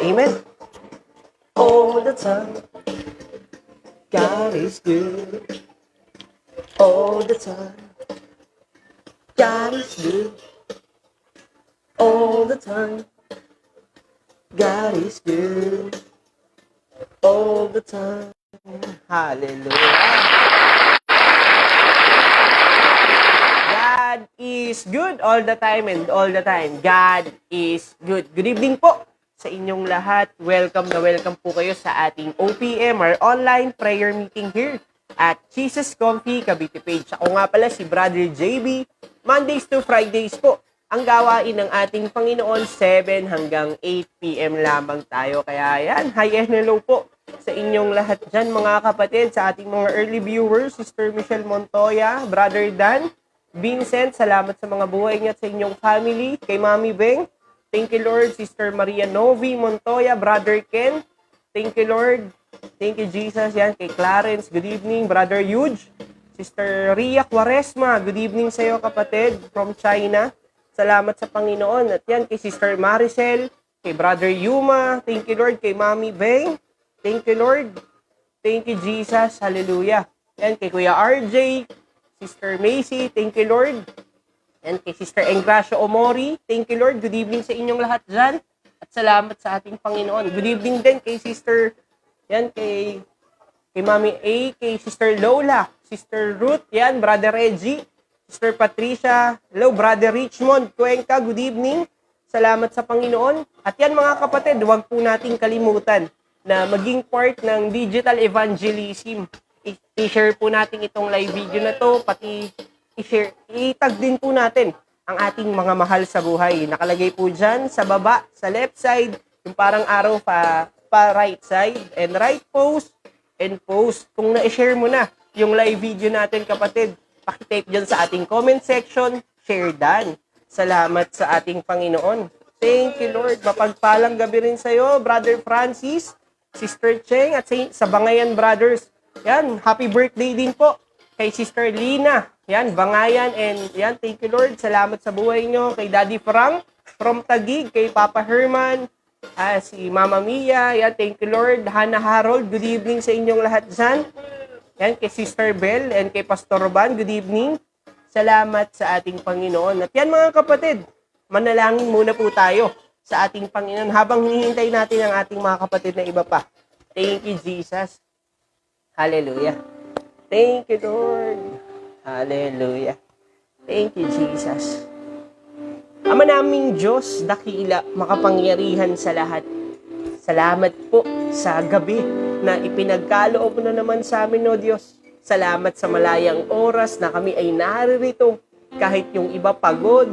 Amen. All the time, God is good. All the time, God is good. All the time, God is good. All the time. Hallelujah. God is good all the time and all the time. God is good. Good evening po sa inyong lahat. Welcome na welcome po kayo sa ating OPM or online prayer meeting here at Jesus Comfy Cavite Page. Ako nga pala si Brother JB. Mondays to Fridays po ang gawain ng ating Panginoon 7 hanggang 8 p.m. lamang tayo. Kaya yan, hi and hello po sa inyong lahat dyan mga kapatid, sa ating mga early viewers, Sister Michelle Montoya, Brother Dan, Vincent, salamat sa mga buhay niya at sa inyong family. Kay Mami Beng, thank you Lord. Sister Maria Novi Montoya, Brother Ken, thank you Lord. Thank you Jesus. Yan, kay Clarence, good evening. Brother Huge, Sister Ria Quaresma, good evening sa iyo kapatid from China. Salamat sa Panginoon. At yan, kay Sister Maricel, kay Brother Yuma, thank you Lord. Kay Mami Beng, thank you Lord. Thank you Jesus. Hallelujah. Yan, kay Kuya RJ, Sister Macy, thank you Lord. And kay Sister Engracio Omori, thank you Lord. Good evening sa inyong lahat dyan. At salamat sa ating Panginoon. Good evening din kay Sister, yan, kay Mami A, kay Sister Lola, Sister Ruth, yan, Brother Reggie, Sister Patricia, hello, Brother Richmond Cuenca, good evening. Salamat sa Panginoon. At yan mga kapatid, huwag po nating kalimutan na maging part ng digital evangelism. I-share po natin itong live video na to, pati i-share, i-tag din po natin ang ating mga mahal sa buhay. Nakalagay po dyan sa baba, sa left side, yung parang arrow pa right side, and right post, and post. Kung na-share mo na yung live video natin kapatid, pakitype dyan sa ating comment section, share dan. Salamat sa ating Panginoon. Thank you Lord. Mapagpalang gabi rin sa'yo, Brother Francis, Sister Cheng, at sa Bangayan Brothers. Yan, happy birthday din po kay Sister Lina. Yan, Bangayan, and yan, thank you Lord. Salamat sa buhay nyo. Kay Daddy Frank from Taguig, kay Papa Herman, si Mama Mia, yan, thank you Lord. Hannah Harold, good evening sa inyong lahat dyan. Yan, kay Sister Bell and kay Pastor Roban, good evening. Salamat sa ating Panginoon. At yan mga kapatid, manalangin muna po tayo sa ating Panginoon habang hinihintay natin ang ating mga kapatid na iba pa. Thank you Jesus. Hallelujah. Thank you, Lord. Hallelujah. Thank you, Jesus. Ama naming Diyos, dakila, makapangyarihan sa lahat. Salamat po sa gabi na ipinagkaloob na naman sa amin, O Diyos. Salamat sa malayang oras na kami ay naririto. Kahit yung iba pagod,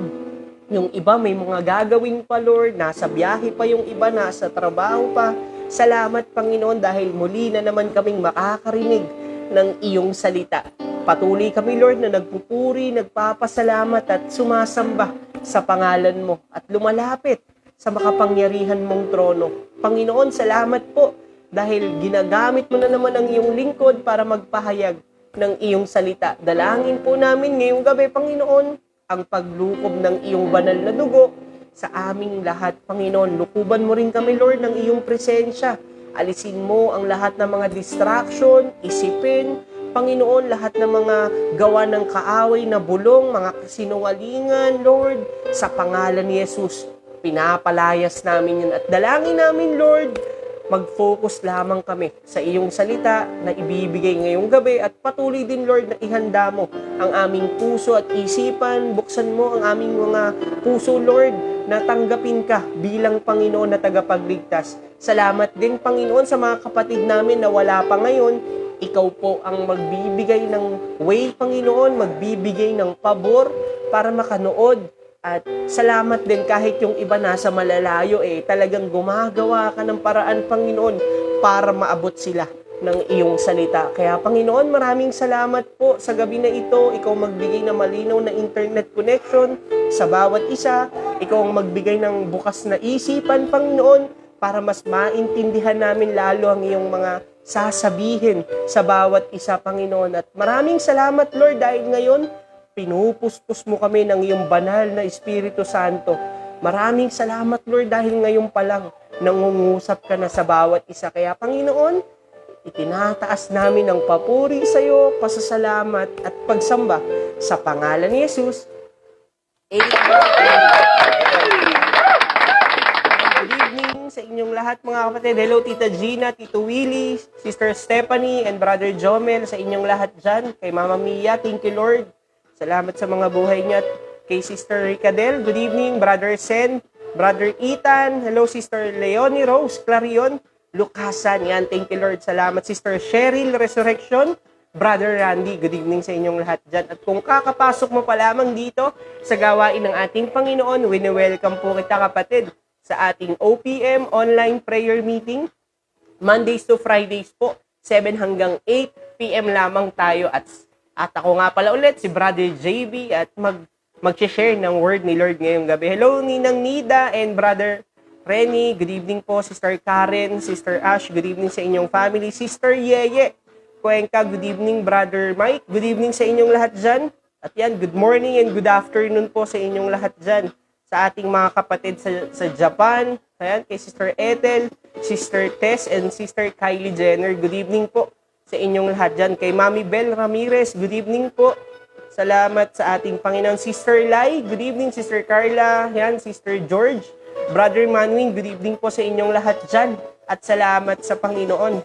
yung iba may mga gagawin pa, Lord. Nasa biyahe pa yung iba, nasa trabaho pa. Salamat, Panginoon, dahil muli na naman kaming makakarinig ng iyong salita. Patuloy kami, Lord, na nagpupuri, nagpapasalamat at sumasamba sa pangalan mo at lumalapit sa makapangyarihan mong trono. Panginoon, salamat po dahil ginagamit mo na naman ang iyong lingkod para magpahayag ng iyong salita. Dalangin po namin ngayong gabi, Panginoon, ang paglukob ng iyong banal na dugo sa aming lahat, Panginoon. Lukuban mo rin kami, Lord, ng iyong presensya. Alisin mo ang lahat ng mga distraction, isipin, Panginoon, lahat ng mga gawa ng kaaway na bulong, mga kasinungalingan, Lord, sa pangalan ni Jesus, pinapalayas namin yun. At dalangin namin, Lord, mag-focus lamang kami sa iyong salita na ibibigay ngayong gabi at patuloy din, Lord, na ihanda mo ang aming puso at isipan. Buksan mo ang aming mga puso, Lord, na tanggapin ka bilang Panginoon na tagapagligtas. Salamat din, Panginoon, sa mga kapatid namin na wala pa ngayon. Ikaw po ang magbibigay ng way, Panginoon, magbibigay ng pabor para makanood. At salamat din kahit yung iba nasa malalayo, talagang gumagawa ka ng paraan, Panginoon, para maabot sila ng iyong salita. Kaya, Panginoon, maraming salamat po sa gabi na ito. Ikaw magbigay ng malinaw na internet connection sa bawat isa. Ikaw ang magbigay ng bukas na isipan, Panginoon, para mas maintindihan namin lalo ang iyong mga sasabihin sa bawat isa, Panginoon. At maraming salamat, Lord, dahil ngayon, pinupuspos mo kami ng iyong banal na Espiritu Santo. Maraming salamat, Lord, dahil ngayon pa lang nangungusap ka na sa bawat isa. Kaya Panginoon, itinataas namin ang papuri sa iyo, pasasalamat at pagsamba sa pangalan ni Jesus. Amen. Good evening sa inyong lahat mga kapatid. Hello Tita Gina, Tito Willie, Sister Stephanie, and Brother Jomel, sa inyong lahat dyan. Kay Mama Mia, thank you Lord. Salamat sa mga buhay niya. Kay Sister Ricadel, good evening. Brother Sen, Brother Ethan, hello Sister Leonie Rose Clarion, Lucasan, yan, thank you Lord. Salamat Sister Cheryl Resurrection, Brother Randy, good evening sa inyong lahat dyan. At kung kakapasok mo pa lamang dito sa gawain ng ating Panginoon, wini-welcome po kita kapatid sa ating OPM online prayer meeting. Mondays to Fridays po, 7 hanggang 8 p.m. lamang tayo. At ako nga pala ulit, si Brother JB, at mag-share ng word ni Lord ngayong gabi. Hello, Ninang Nida and Brother Renny. Good evening po, Sister Karen, Sister Ash. Good evening sa inyong family. Sister Yeye Cuenca, good evening. Brother Mike, good evening sa inyong lahat dyan. At yan, good morning and good afternoon po sa inyong lahat dyan. Sa ating mga kapatid sa Japan, ayan, kay Sister Ethel, Sister Tess, and Sister Kylie Jenner, good evening po sa inyong lahat dyan. Kay Mami Bel Ramirez, good evening po. Salamat sa ating Panginoon. Sister Lai, good evening. Sister Carla, ayan, Sister George, Brother Manwin, good evening po sa inyong lahat dyan. At salamat sa Panginoon.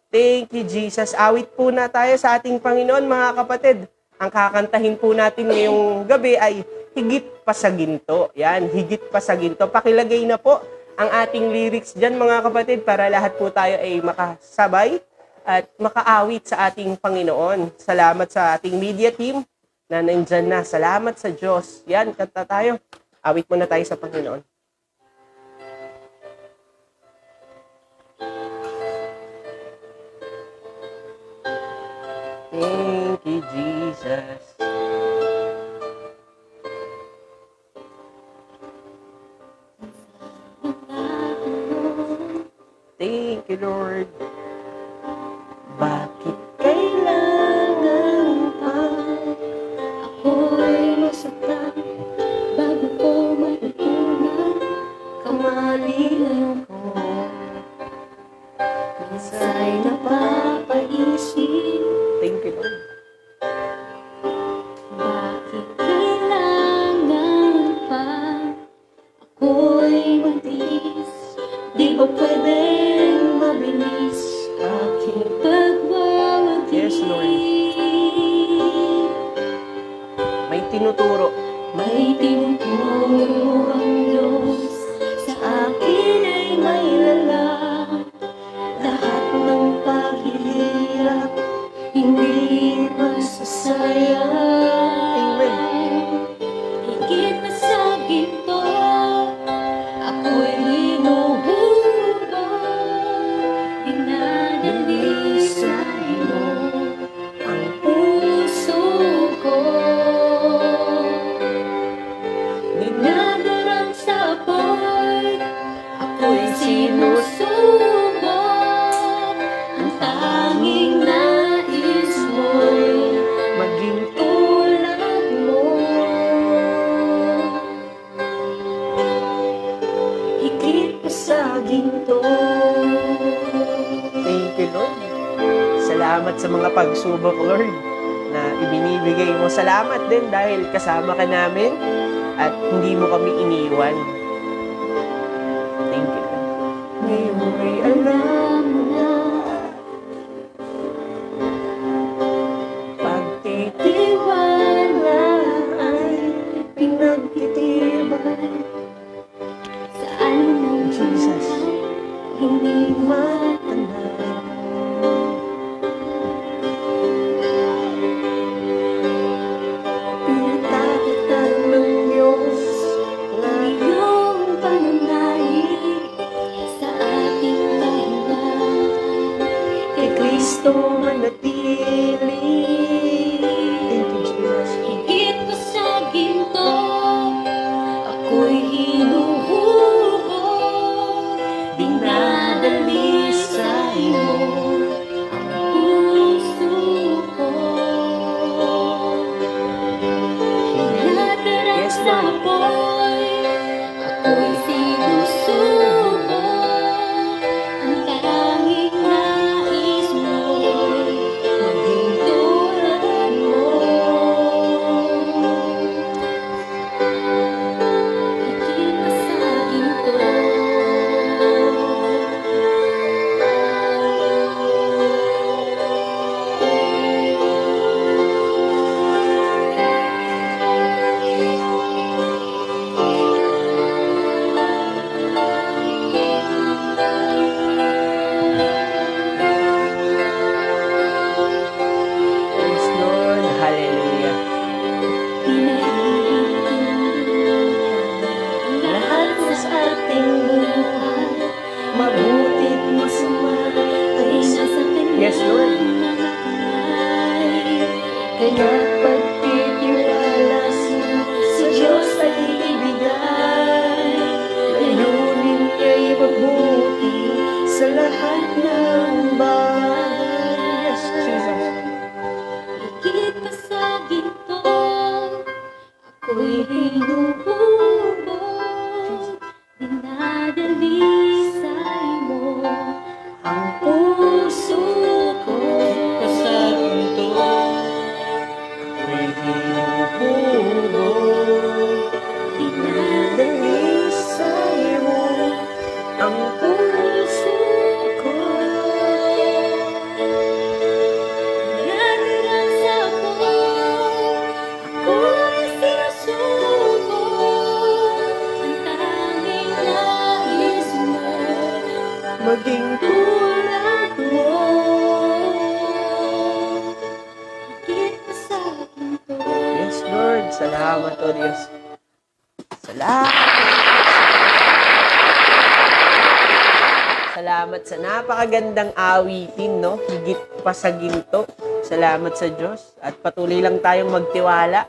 Thank you, Jesus. Awit po na tayo sa ating Panginoon, mga kapatid. Ang kakantahin po natin ngayong gabi ay Higit pa sa ginto. Yan, higit pa sa ginto. Pakilagay na po ang ating lyrics dyan mga kapatid para lahat po tayo ay makasabay at makaawit sa ating Panginoon. Salamat sa ating media team na nandyan na. Salamat sa Diyos. Yan, kanta tayo. Awit muna tayo sa Panginoon. Thank you, Jesus. Thank you, Lord. Bakit kailangan pa ako'y masaktan bago ko matutunan kamalian ko? Minsa'y napapaisip, Thank you, Lord. bakit kailangan pa ako'y matiis? Di ba pwedeng mabilis aking pagwawagi? Yes, Lord. May tinuturo. May tinuturo ang Diyos sa akin ay may lala. Lahat ng paghihirap hindi masasayang. Amen. Higit pa sa ginto ako'y hinuhubog, dinadalisay mo ang puso ko. Dinadarang sa apoy, ako'y sinusubok. Ang tanging nais mo'y Maging tulad mo. Higit pa sa ginto. thank you, Lord. Salamat sa mga pagsubok, Lord, na ibinibigay mo. Salamat din dahil kasama ka namin at hindi mo kami iniwan. Thank you, Lord. Ngayon mo'y alam, Alam mo na pagtitiwala ay pinagtitibay sa anong Jesus. hindi matanda. Pinatatag ng Diyos na iyong pananalig sa ating tahanan. Kay Kristo manatili. Thank you, Jesus. Higit pa sa ginto ako'y hinuhubog, dinadalisay mo ang puso ko. Hinadarang Yes, sa Lord. apoy, ako'y sinusubok. sa ating buhay, mabuti't masama ay nasa kanyang Yes, Lord. mga kamay. Kaya pagtitiwala sa Diyos ay ibigay, layunin niya'y mabuti sa lahat ng bagay. Yes, Jesus. Higit pa sa ginto, ako'y hinububog, dinadalisay mo ang puso ko. Kasaginto, ako'y hinububog, dinadalisay mo ang puso ko. Nagdarang sa ako'y sinusuko, ang tanging nais mo, Maging tulad mo. Higit pa sa ginto. Yes, Lord. Salamat, O Diyos. Salamat. Salamat sa napakagandang awitin, no? Higit pa sa ginto. Salamat sa Diyos. At patuloy lang tayong magtiwala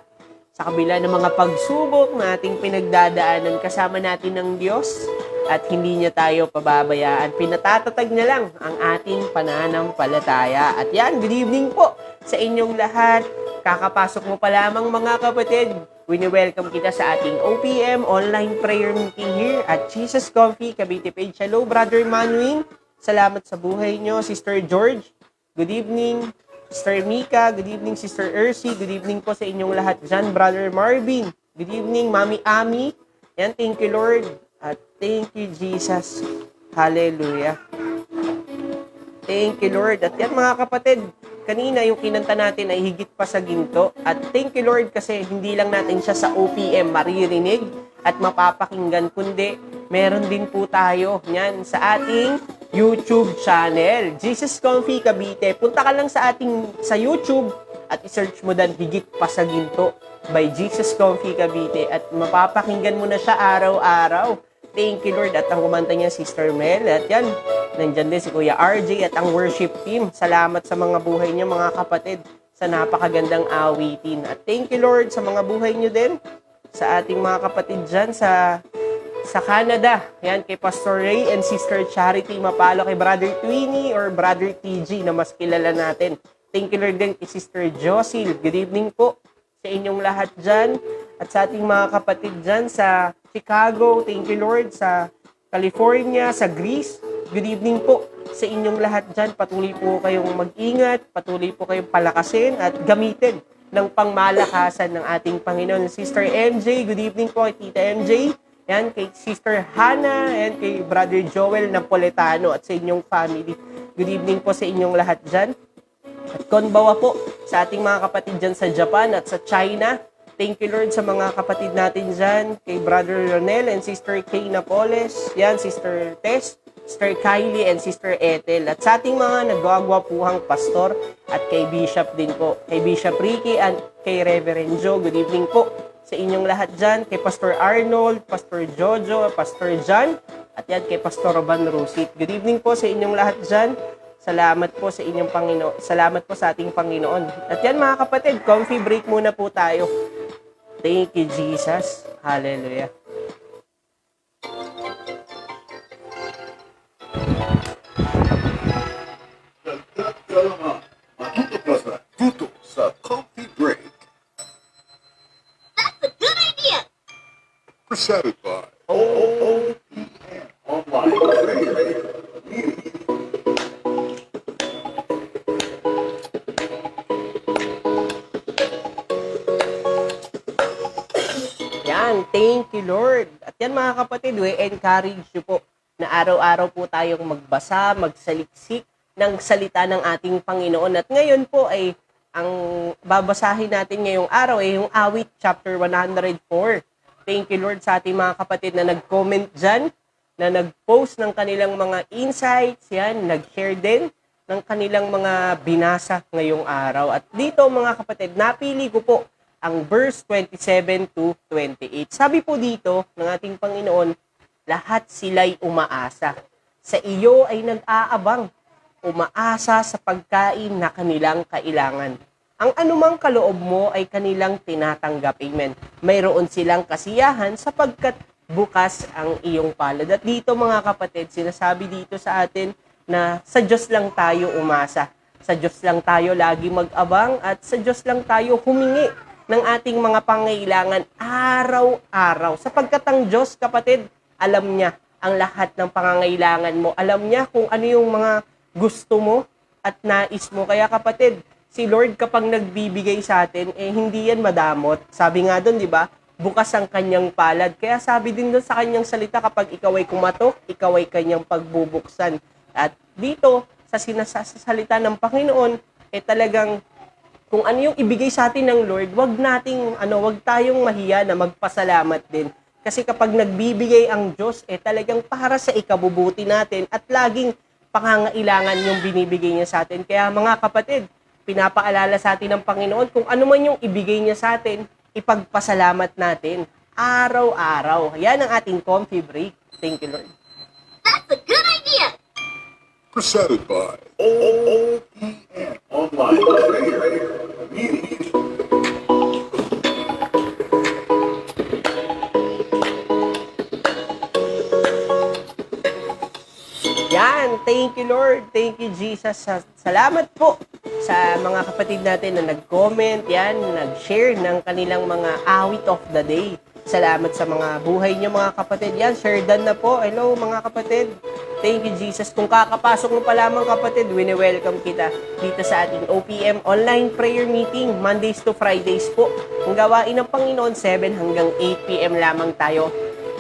sa kabila ng mga pagsubok na ating pinagdadaanan. Kasama natin ng Diyos at hindi niya tayo pababayaan. Pinatatatag niya lang ang ating pananampalataya. At yan, good evening po sa inyong lahat. Kakapasok mo pa lamang mga kapatid. Wini-welcome kita sa ating OPM online prayer meeting here at Jesus Coffee, Cavite Page. Hello, Brother Manuing. Salamat sa buhay nyo. Sister George, good evening. Sister Mika, good evening. Sister Ercy, good evening po sa inyong lahat dyan. Brother Marvin, good evening. Mami Ami, yan, thank you Lord. At thank you Jesus. Hallelujah. Thank you Lord. At yan mga kapatid, kanina yung kinanta natin ay higit pa sa ginto. At thank you Lord kasi hindi lang natin siya sa OPM maririnig at mapapakinggan, kundi meron din po tayo yan sa ating YouTube channel, Jesus Comfy Cavite. Punta ka lang sa YouTube at i-search mo dan higit pa sa ginto by Jesus Comfy Cavite at mapapakinggan mo na siya araw-araw. Thank you Lord. At ang kumanta niya, Sister Mel. At yan, nandyan din si Kuya RJ at ang worship team. Salamat sa mga buhay niyo mga kapatid sa napakagandang awitin. At thank you Lord sa mga buhay niyo din sa ating mga kapatid dyan sa Canada. Yan, kay Pastor Ray and Sister Charity Mapalo, kay Brother Twinnie or Brother TG na mas kilala natin. Thank you Lord din kay Sister Josil. Good evening po sa inyong lahat dyan. At sa ating mga kapatid dyan sa Chicago, thank you Lord, sa California, sa Greece. Good evening po sa inyong lahat dyan. Patuloy po kayong mag-ingat, patuloy po kayong palakasin at gamitin ng pangmalakasan ng ating Panginoon. Sister MJ, good evening po kay Tita MJ. Yan, kay Sister Hannah, and kay Brother Joel Napoletano at sa inyong family. Good evening po sa inyong lahat dyan. At konbawa po sa ating mga kapatid dyan sa Japan at sa China. Thank you Lord sa mga kapatid natin dyan, kay Brother Ronel and Sister Kay Napoles, yan, Sister Tess, Sister Kylie and Sister Ethel. At sa ating mga nagwagwapuhang pastor at kay Bishop din po, kay Bishop Ricky and kay Reverend Joe. Good evening po sa inyong lahat dyan, kay Pastor Arnold, Pastor Jojo, Pastor John, at yan kay Pastor Roban Rosit. Good evening po sa inyong lahat dyan. Salamat po sa inyong Panginoon. Salamat po sa ating Panginoon. At yan mga kapatid, comfy break muna po tayo. Thank you, Jesus. Hallelujah. Dito sa Coffee Break. That's a good idea! Presented by OOPM Online Prayer. Yan, thank you Lord. At yan mga kapatid, we encourage you po na araw-araw po tayong magbasa, magsaliksik ng salita ng ating Panginoon. At ngayon po ay ang babasahin natin ngayong araw ay yung Awit chapter 104. Thank you Lord sa ating mga kapatid na nag-comment dyan, na nag-post ng kanilang mga insights, yan, nag-share din ng kanilang mga binasa ngayong araw. At dito mga kapatid, napili ko po ang verse 27 to 28. Sabi po dito ng ating Panginoon, lahat sila'y umaasa. Sa iyo ay nag-aabang, umaasa sa pagkain na kanilang kailangan. Ang anumang kaloob mo ay kanilang tinatanggap. Amen. Mayroon silang kasiyahan sapagkat bukas ang iyong palad. At dito mga kapatid, sinasabi dito sa atin na sa Diyos lang tayo umasa. Sa Diyos lang tayo lagi mag-abang at sa Diyos lang tayo humingi ng ating mga pangailangan araw-araw. Sapagkat ang Diyos, kapatid, alam niya ang lahat ng pangangailangan mo. Alam niya kung ano yung mga gusto mo at nais mo. Kaya kapatid, si Lord kapag nagbibigay sa atin, hindi yan madamot. Sabi nga doon, di ba? Bukas ang kanyang palad. Kaya sabi din doon sa kanyang salita, kapag ikaw ay kumatok, ikaw ay kanyang pagbubuksan. At dito, sa sinasasalita ng Panginoon, talagang kung ano yung ibigay sa atin ng Lord, wag tayong mahiya na magpasalamat din. Kasi kapag nagbibigay ang Diyos, talagang para sa ikabubuti natin at laging pangangailangan yung binibigay niya sa atin. Kaya mga kapatid, pinapaalala sa atin ng Panginoon, kung ano man yung ibigay niya sa atin, ipagpasalamat natin araw-araw. Yan ang ating coffee break. Thank you, Lord. That's a good idea. Presented by OPM Online Prayer Meeting. Yan, thank you Lord, thank you Jesus. Salamat po sa mga kapatid natin na nag-comment, yan, nag-share ng kanilang mga awit of the day. Salamat sa mga buhay niyo mga kapatid. Yan, share done na po. Hello mga kapatid. Thank you Jesus. Kung kakapasok mo pa lamang kapatid, wini-welcome kita dito sa ating OPM Online Prayer Meeting, Mondays to Fridays po. Ang gawain ng Panginoon, 7 hanggang 8 p.m. lamang tayo.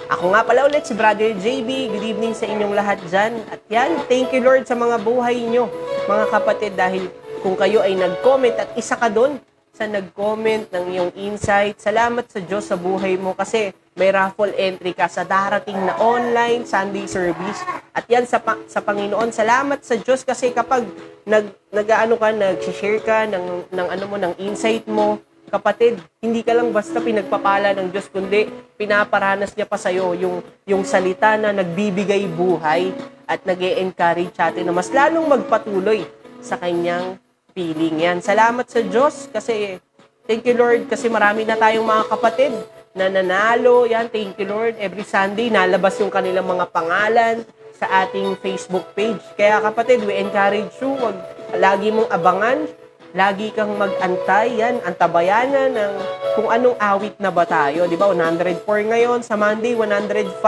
Ako nga pala ulit si Brother JB. Good evening sa inyong lahat dyan. At yan, thank you Lord sa mga buhay nyo, mga kapatid, dahil kung kayo ay nag-comment at isa ka doon sa nag-comment ng iyong insight, salamat sa Diyos sa buhay mo kasi may raffle entry ka sa darating na online Sunday service. At yan sa Panginoon, salamat sa Diyos kasi kapag nag-share ka ng insight mo, kapatid, hindi ka lang basta pinagpapala ng Diyos, kundi pinaparanas niya pa sa'yo yung salita na nagbibigay buhay at nag-e-encourage atin na mas lalong magpatuloy sa kanyang feeling. Yan. Salamat sa Diyos kasi thank you Lord kasi marami na tayong mga kapatid na nanalo. Yan, thank you Lord. Every Sunday nalabas yung kanilang mga pangalan sa ating Facebook page. Kaya kapatid, we encourage you, wag lagi mong abangan, lagi kang mag-antay, yan, antabayanan ng kung anong awit na ba tayo. Di ba? 104 ngayon, sa Monday, 105.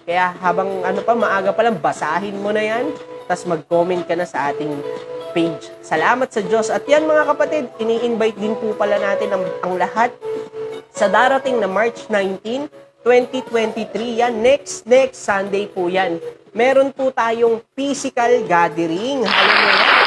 Kaya habang maaga pa lang, basahin mo na yan, tapos mag-comment ka na sa ating page. Salamat sa Diyos. At yan mga kapatid, ini-invite din po pala natin ang lahat sa darating na March 19, 2023. Yan, next Sunday po yan. Meron po tayong physical gathering. Hallelujah.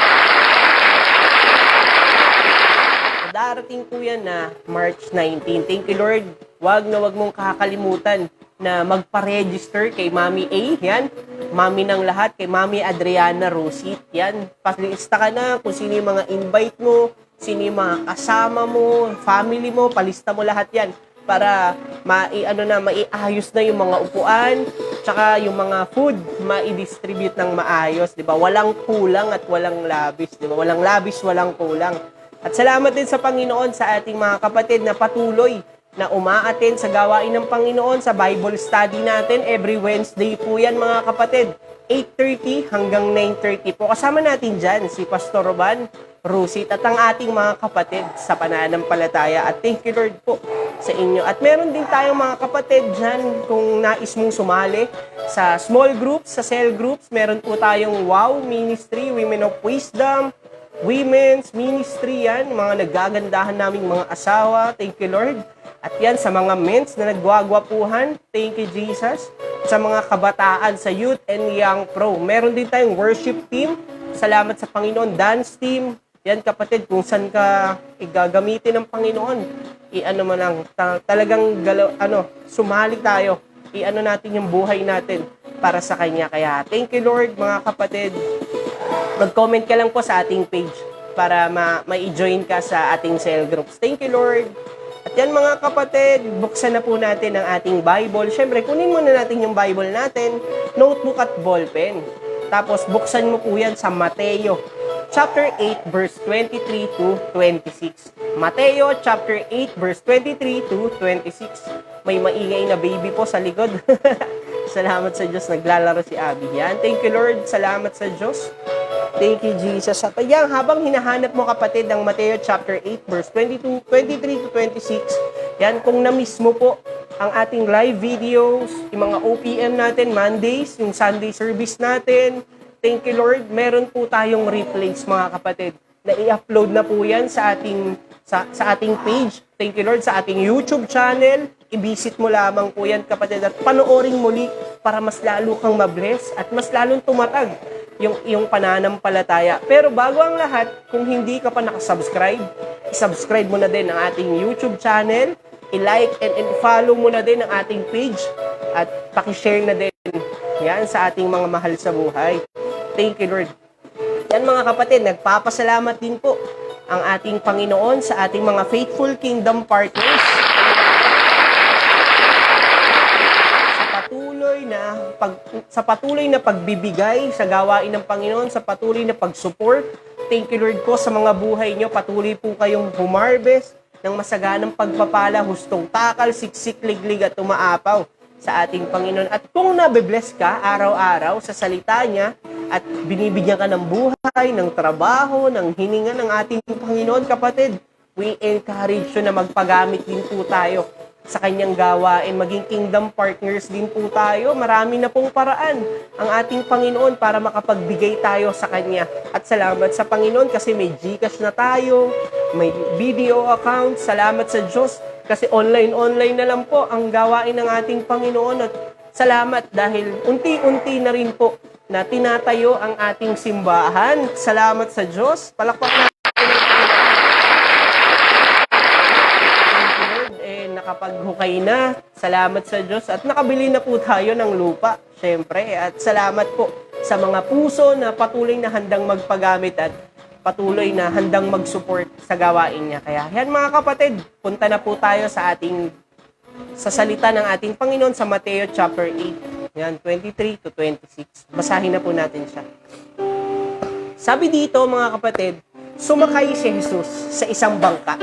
Darating po yan na March 19. Thank you, Lord. Wag mong kakalimutan na magpa-register kay Mami A. Yan. Mami ng lahat. Kay Mami Adriana Rosit. Yan. Palista ka na kung sino yung mga invite mo, sino yung mga kasama mo, family mo, palista mo lahat yan. Para maiayos na yung mga upuan, tsaka yung mga food, mai-distribute ng maayos. Diba? Walang kulang at walang labis. Diba? Walang labis, walang kulang. At salamat din sa Panginoon sa ating mga kapatid na patuloy na umaattend sa gawain ng Panginoon sa Bible study natin. Every Wednesday po yan mga kapatid. 8:30 hanggang 9:30 po. Kasama natin dyan si Pastor Roban Rusit at ang ating mga kapatid sa pananampalataya. At thank you Lord po sa inyo. At meron din tayong mga kapatid dyan kung nais mong sumali sa small groups, sa cell groups. Meron po tayong WOW Ministry, Women of Wisdom, Women's Ministry, yan, mga nagagandahan naming mga asawa, thank you Lord. At yan, sa mga men's na nagwagwapuhan, thank you Jesus. Sa mga kabataan, sa youth and young pro, meron din tayong worship team, salamat sa Panginoon, dance team, yan kapatid, kung saan ka igagamitin ng Panginoon, talagang sumali tayo, natin yung buhay natin para sa Kanya. Kaya thank you Lord mga kapatid. Mag-comment ka lang po sa ating page para ma-join ka sa ating cell groups. Thank you, Lord. At yan mga kapatid, buksan na po natin ang ating Bible. Siyempre, kunin muna natin yung Bible natin, notebook at ballpen. Tapos buksan mo po yan sa Mateo chapter 8 verse 23 to 26. Mateo chapter 8 verse 23 to 26. May maingay na baby po sa likod. Salamat sa Diyos, naglalaro si Abby. Yan. Thank you Lord, salamat sa Diyos. Thank you, Jesus. At ayan, habang hinahanap mo kapatid ang Mateo chapter 8 verse 23 to 26, yan, kung na-miss mo po ang ating live videos, yung mga OPM natin, Mondays, yung Sunday service natin, thank you Lord, meron po tayong replays mga kapatid, na i-upload na po yan sa ating page. Thank you Lord, sa ating YouTube channel. I-visit mo lamang po yan kapatid at panoorin muli para mas lalo kang mabless at mas lalong tumatag yung pananampalataya. Pero bago ang lahat, kung hindi ka pa nakasubscribe, i-subscribe mo na din ang ating YouTube channel, i-like and follow mo na din ang ating page, at pakishare na din yan sa ating mga mahal sa buhay. Thank you, Lord. Yan mga kapatid, nagpapasalamat din po ang ating Panginoon sa ating mga faithful kingdom partners. Sa patuloy na pagbibigay sa gawain ng Panginoon, sa patuloy na pag-support. Thank you Lord po sa mga buhay nyo. Patuloy po kayong humarbest ng masaganang pagpapala, hustong takal, siksik, liglig at umaapaw sa ating Panginoon. At kung nabe-bless ka araw-araw sa salita niya at binibigyan ka ng buhay, ng trabaho, ng hininga ng ating Panginoon, kapatid, we encourage you na magpagamit din po tayo sa kanyang gawain, maging kingdom partners din po tayo. Marami na pong paraan ang ating Panginoon para makapagbigay tayo sa kanya. At salamat sa Panginoon kasi may GCash na tayo, may video account. Salamat sa Diyos kasi online na lang po ang gawain ng ating Panginoon. At salamat dahil unti-unti na rin po na tinatayo ang ating simbahan. Salamat sa Diyos. Palakpak natin. Nakapaghukay na. Salamat sa Diyos. At nakabili na po tayo ng lupa, syempre. At salamat po sa mga puso na patuloy na handang magpagamit at patuloy na handang mag-support sa gawain niya. Kaya yan mga kapatid, punta na po tayo sa salita ng ating Panginoon sa Mateo chapter 8. Yan, 23 to 26. Basahin na po natin siya. Sabi dito mga kapatid, sumakay si Jesus sa isang bangka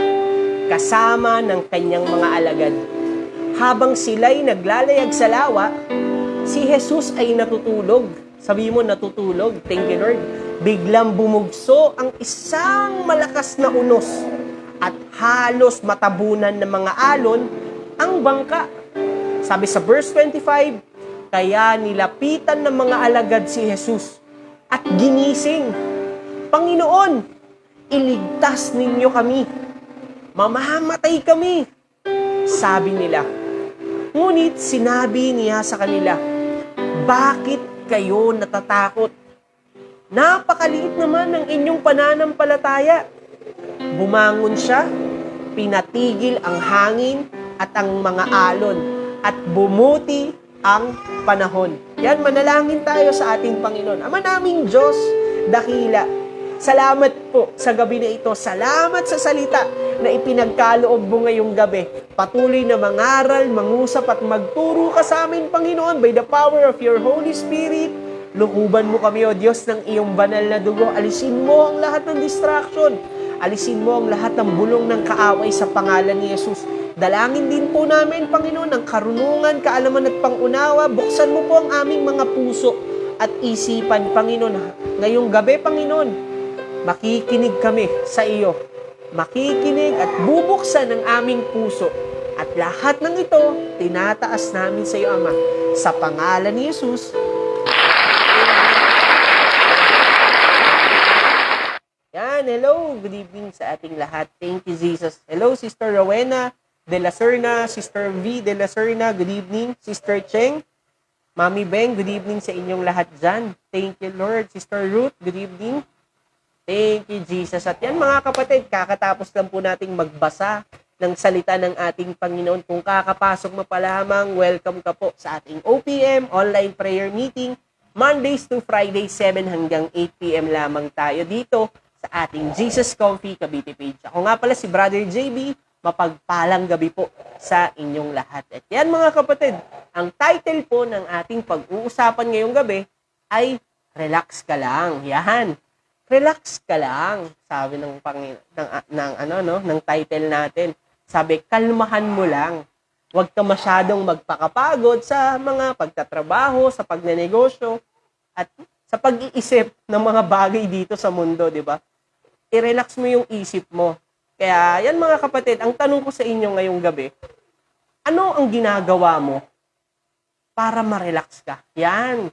kasama ng kanyang mga alagad. Habang sila'y naglalayag sa lawa, si Jesus ay natutulog. Sabi mo, natutulog. Thank you, Lord. Biglang bumugso ang isang malakas na unos at halos matabunan ng mga alon ang bangka. Sabi sa verse 25, kaya nilapitan ng mga alagad si Jesus at ginising, Panginoon, iligtas ninyo kami. Mamamatay kami, sabi nila. Ngunit sinabi niya sa kanila, bakit kayo natatakot? Napakaliit naman ng inyong pananampalataya. Bumangon siya, pinatigil ang hangin at ang mga alon, at bumuti ang panahon. Yan, manalangin tayo sa ating Panginoon. Ama naming Diyos, dakila, salamat po sa gabi na ito. Salamat sa salita na ipinagkaloob mo ngayong gabi. Patuloy na mangaral, mangusap at magturo ka sa amin, Panginoon, by the power of your Holy Spirit. Lukuban mo kami, O Diyos, ng iyong banal na dugo. Alisin mo ang lahat ng distraction. Alisin mo ang lahat ng bulong ng kaaway sa pangalan ni Jesus. Dalangin din po namin, Panginoon, ng karunungan, kaalaman at pangunawa. Buksan mo po ang aming mga puso at isipan, Panginoon. Ngayong gabi, Panginoon, makikinig kami sa iyo. Makikinig at bubuksan ang aming puso. At lahat ng ito, tinataas namin sa iyo, Ama. Sa pangalan ni Jesus. Yan, hello. Good evening sa ating lahat. Thank you, Jesus. Hello, Sister Rowena de la Serna, Sister V de la Serna. Good evening. Sister Cheng, Mami Beng, good evening sa inyong lahat dyan. Thank you, Lord. Sister Ruth, good evening. Thank you, Jesus. At yan mga kapatid, kakatapos lang po nating magbasa ng salita ng ating Panginoon. Kung kakapasok mo pa lamang, welcome ka po sa ating OPM, online prayer meeting, Mondays to Fridays, 7 hanggang 8 p.m. lamang tayo dito sa ating Jesus Coffee Cavite page. Ako nga pala si Brother JB, mapagpalang gabi po sa inyong lahat. At yan mga kapatid, ang title po ng ating pag-uusapan ngayong gabi ay relax ka lang. Yan. Relax ka lang, sabi ng title natin. Sabi, kalmahan mo lang. Huwag ka masyadong magpakapagod sa mga pagtatrabaho, sa pagnenegosyo, at sa pag-iisip ng mga bagay dito sa mundo, di ba? I-relax mo yung isip mo. Kaya, yan mga kapatid, ang tanong ko sa inyo ngayong gabi, ano ang ginagawa mo para ma-relax ka? Yan.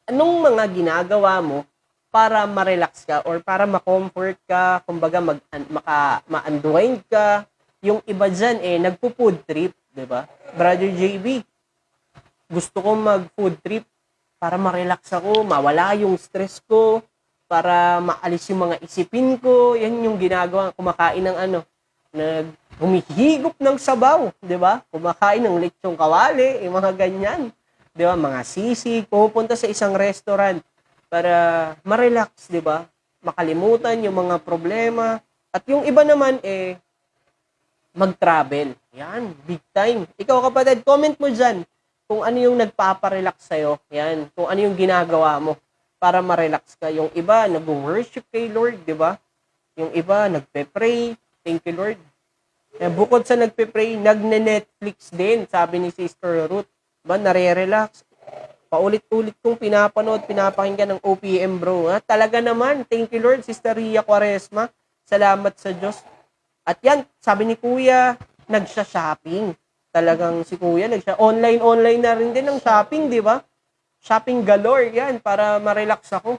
Anong mga ginagawa mo para ma-relax ka or para ma-comfort ka, kumbaga ma-unwind ka? Yung iba dyan, nagpo-food trip, di ba? Brother JB, gusto ko mag-food trip para ma-relax ako, mawala yung stress ko, para maalis yung mga isipin ko. Yan yung ginagawa, kumakain ng humihigop ng sabaw, di ba? Kumakain ng lechong kawali, yung mga ganyan. Di ba? Mga sisig, pupunta sa isang restaurant para ma-relax, di ba? Makalimutan yung mga problema. At yung iba naman, mag-travel. Yan, big time. Ikaw kapatid, comment mo dyan kung ano yung nagpaparelax sa'yo. Yan, kung ano yung ginagawa mo para ma-relax ka. Yung iba, nag-worship kay Lord, di ba? Yung iba, nagpe-pray. Thank you, Lord. Bukod sa nagpe-pray, nagne-Netflix din, sabi ni Sister Ruth. Ba, nare-relax. Paulit-ulit kong pinapakinggan ng OPM, bro. Talaga naman, thank you, Lord. Sister Ria Quaresma, salamat sa Diyos. At yan, sabi ni Kuya, nagsha-shopping. Talagang si Kuya, online na rin din ng shopping, di ba? Shopping galore, yan, para ma-relax ako.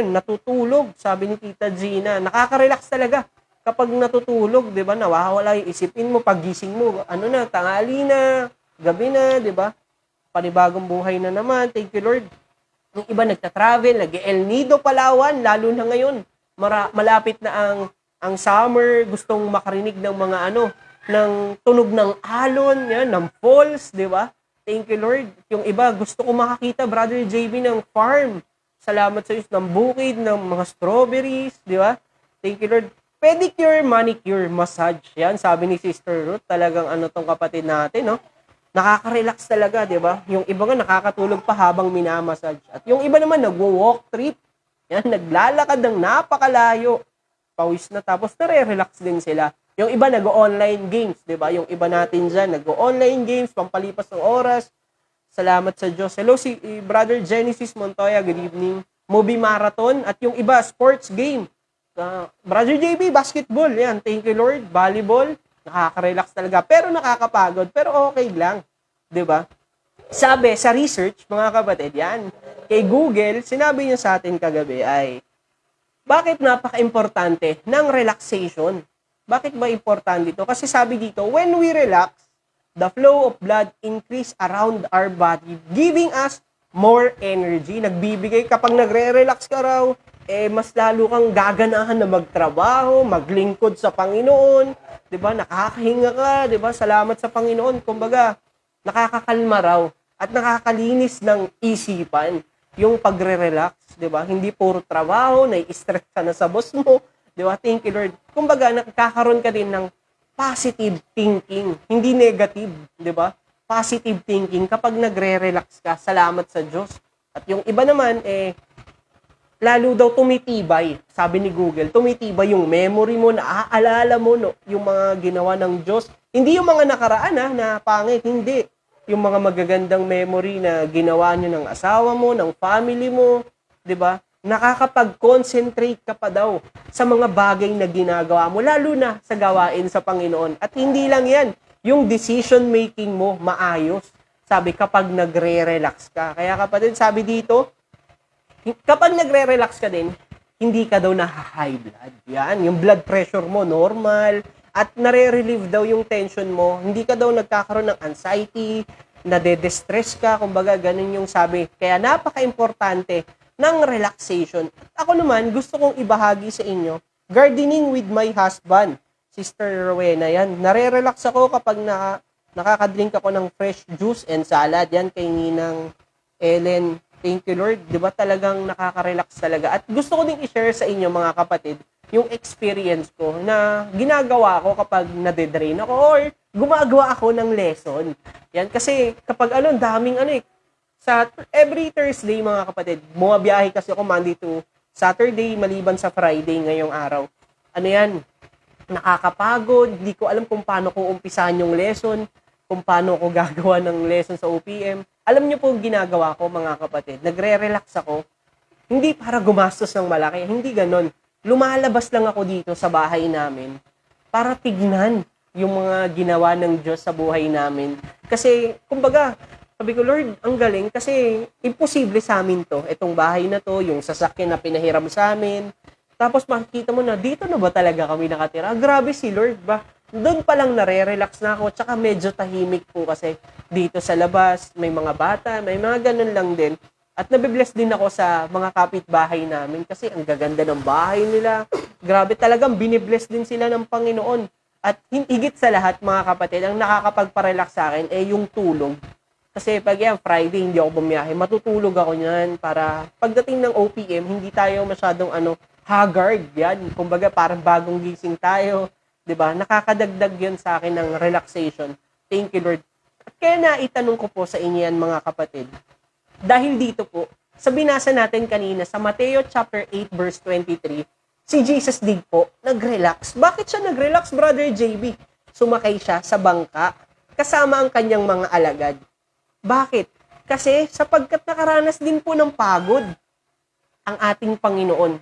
Natutulog, sabi ni Tita Gina. Nakaka-relax talaga kapag natutulog, di ba? Nawawala yung isipin mo, pagising mo, tanghali na, gabi na, di ba? Panibagong buhay na naman, thank you Lord. Yung iba nagta-travel, nag-El Nido, Palawan, lalo na ngayon. Malapit na ang summer, gustong makarinig ng mga ng tunog ng alon, yan, ng falls, di ba? Thank you, Lord. Yung iba, gusto ko makakita, Brother JB, ng farm. Salamat sa Diyos, ng bukid, ng mga strawberries, di ba? Thank you, Lord. Pedicure, manicure, massage. Yan, sabi ni Sister Ruth, talagang tong kapatid natin, no? Nakaka-relax talaga, di ba? Yung iba nga, nakakatulog pa habang minamassage. At yung iba naman, nagwo-walk trip. Yan, naglalakad ng napakalayo. Pawis na, tapos nare-relax din sila. Yung iba nag-online games, 'di ba? Yung iba natin diyan nag-online games, pampalipas ng oras. Salamat sa Diyos. Hello si Brother Genesis Montoya, good evening. Movie marathon at yung iba sports game. Brother JB basketball, yan. Thank you Lord. Volleyball, nakaka-relax talaga pero nakakapagod, pero okay lang, 'di ba? Sabi sa research, mga kapatid, yan. Kay Google, sinabi niya sa atin kagabi ay bakit napaka-importante ng relaxation? Bakit ba importante ito? Kasi sabi dito, when we relax, the flow of blood increase around our body, giving us more energy. Nagbibigay, kapag nagre-relax ka raw, mas lalo kang gaganahan na magtrabaho, maglingkod sa Panginoon, 'di ba? Nakakahinga ka, 'di ba? Salamat sa Panginoon. Kumbaga, nakakakalma raw at nakakalinis ng isipan yung pagre-relax, 'di ba? Hindi puro trabaho, nai-stress ka na sa boss mo. Di ba? Thank you, Lord. Kumbaga, nakakaroon ka din ng positive thinking, hindi negative, di ba? Positive thinking kapag nagre-relax ka, salamat sa Diyos. At yung iba naman, lalo daw tumitibay, sabi ni Google, tumitibay yung memory mo, naaalala mo yung mga ginawa ng Diyos. Hindi yung mga nakaraan na pangit, hindi. Yung mga magagandang memory na ginawa nyo ng asawa mo, ng family mo, di ba? Nakakapag-concentrate ka pa daw sa mga bagay na ginagawa mo, lalo na sa gawain sa Panginoon. At hindi lang yan, yung decision-making mo maayos. Sabi, kapag nagre-relax ka. Kaya kapatid, sabi dito, kapag nagre-relax ka din, hindi ka daw na-high blood. Yan, yung blood pressure mo normal, at nare-relieve daw yung tension mo. Hindi ka daw nagkakaroon ng anxiety, nade-distress ka, kumbaga ganun yung sabi. Kaya napaka-importante ng relaxation. At ako naman, gusto kong ibahagi sa inyo, gardening with my husband, Sister Rowena, yan. Nare-relax ako kapag nakakadrink ako ng fresh juice and salad. Yan kay Ninang Ellen. Thank you, Lord. Di ba talagang nakaka-relax talaga? At gusto ko ding i-share sa inyo, mga kapatid, yung experience ko na ginagawa ko kapag nade-drain ako or gumagawa ako ng lesson. Yan, kasi kapag daming sa every Thursday mga kapatid, bumabiyahe kasi ako Monday to Saturday, maliban sa Friday ngayong araw. Nakakapagod, hindi ko alam kung paano ko umpisahan yung lesson, kung paano ko gagawa ng lesson sa OPM. Alam niyo po yung ginagawa ko mga kapatid, nagre-relax ako, hindi para gumastos ng malaki, hindi ganon. Lumalabas lang ako dito sa bahay namin para tignan yung mga ginawa ng Diyos sa buhay namin. Kasi, kumbaga, sabi ko, Lord, ang galing kasi imposible sa amin to. Itong bahay na to, yung sasakyan na pinahiram sa amin. Tapos makikita mo na, dito na ba talaga kami nakatira? Grabe si Lord ba? Doon pa lang nare-relax na ako. Tsaka medyo tahimik po kasi dito sa labas. May mga bata, may mga ganun lang din. At nabibless din ako sa mga kapitbahay namin kasi ang gaganda ng bahay nila. Grabe talagang binibless din sila ng Panginoon. At higit sa lahat mga kapatid, ang nakakapagparelax sa akin ay yung tulog. Kasi pag Friday, hindi ako bumiyahe, matutulog ako niyan para pagdating ng OPM, hindi tayo masyadong haggard. Yan, kumbaga parang bagong gising tayo. 'Di ba? Nakakadagdag yun sa akin ng relaxation. Thank you, Lord. At kaya naitanong ko po sa inyo yan mga kapatid. Dahil dito po, sa binasa natin kanina sa Mateo chapter 8 verse 23, si Jesus din po nag-relax. Bakit siya nag-relax, Brother JB? Sumakay siya sa bangka kasama ang kanyang mga alagad. Bakit? Kasi sapagkat nakaranas din po ng pagod ang ating Panginoon.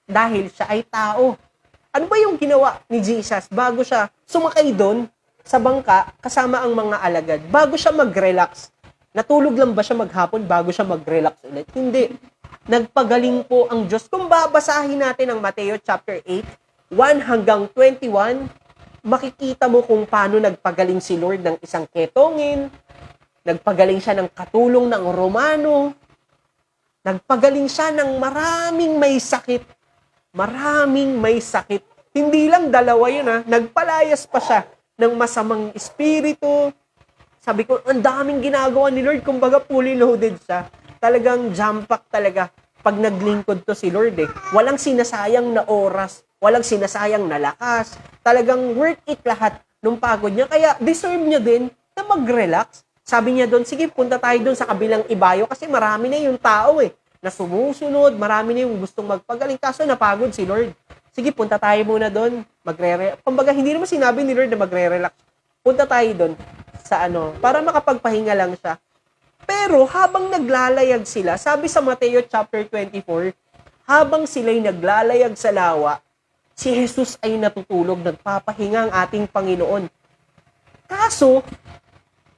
Dahil siya ay tao. Ano ba yung ginawa ni Jesus bago siya sumakay doon sa bangka kasama ang mga alagad? Bago siya mag-relax. Natulog lang ba siya maghapon bago siya mag-relax ulit? Hindi. Nagpagaling po ang Diyos. Kung babasahin natin ang Mateo chapter 8, 1 hanggang 21, makikita mo kung paano nagpagaling si Lord ng isang ketongin, nagpagaling siya ng katulong ng Romano, nagpagaling siya ng maraming may sakit. Maraming may sakit. Hindi lang dalawa yun nagpalayas pa siya ng masamang espiritu. Sabi ko, ang daming ginagawa ni Lord, kumbaga fully loaded siya. Talagang jam-pack talaga pag naglingkod to si Lord Walang sinasayang na oras, walang sinasayang na lakas. Talagang worth it lahat nung pagod niya. Kaya deserve niya din na mag-relax. Sabi niya doon, sige, punta tayo doon sa kabilang ibayo kasi marami na yung tao na sumusunod, marami na yung gustong magpagaling. Kaso napagod si Lord. Sige, punta tayo muna doon. Kumbaga, hindi naman sinabi ni Lord na magre-relax. Punta tayo doon sa para makapagpahinga lang siya. Pero habang naglalayag sila, sabi sa Mateo chapter 24, habang sila'y naglalayag sa lawa, si Jesus ay natutulog, nagpapahinga ang ating Panginoon. Kaso,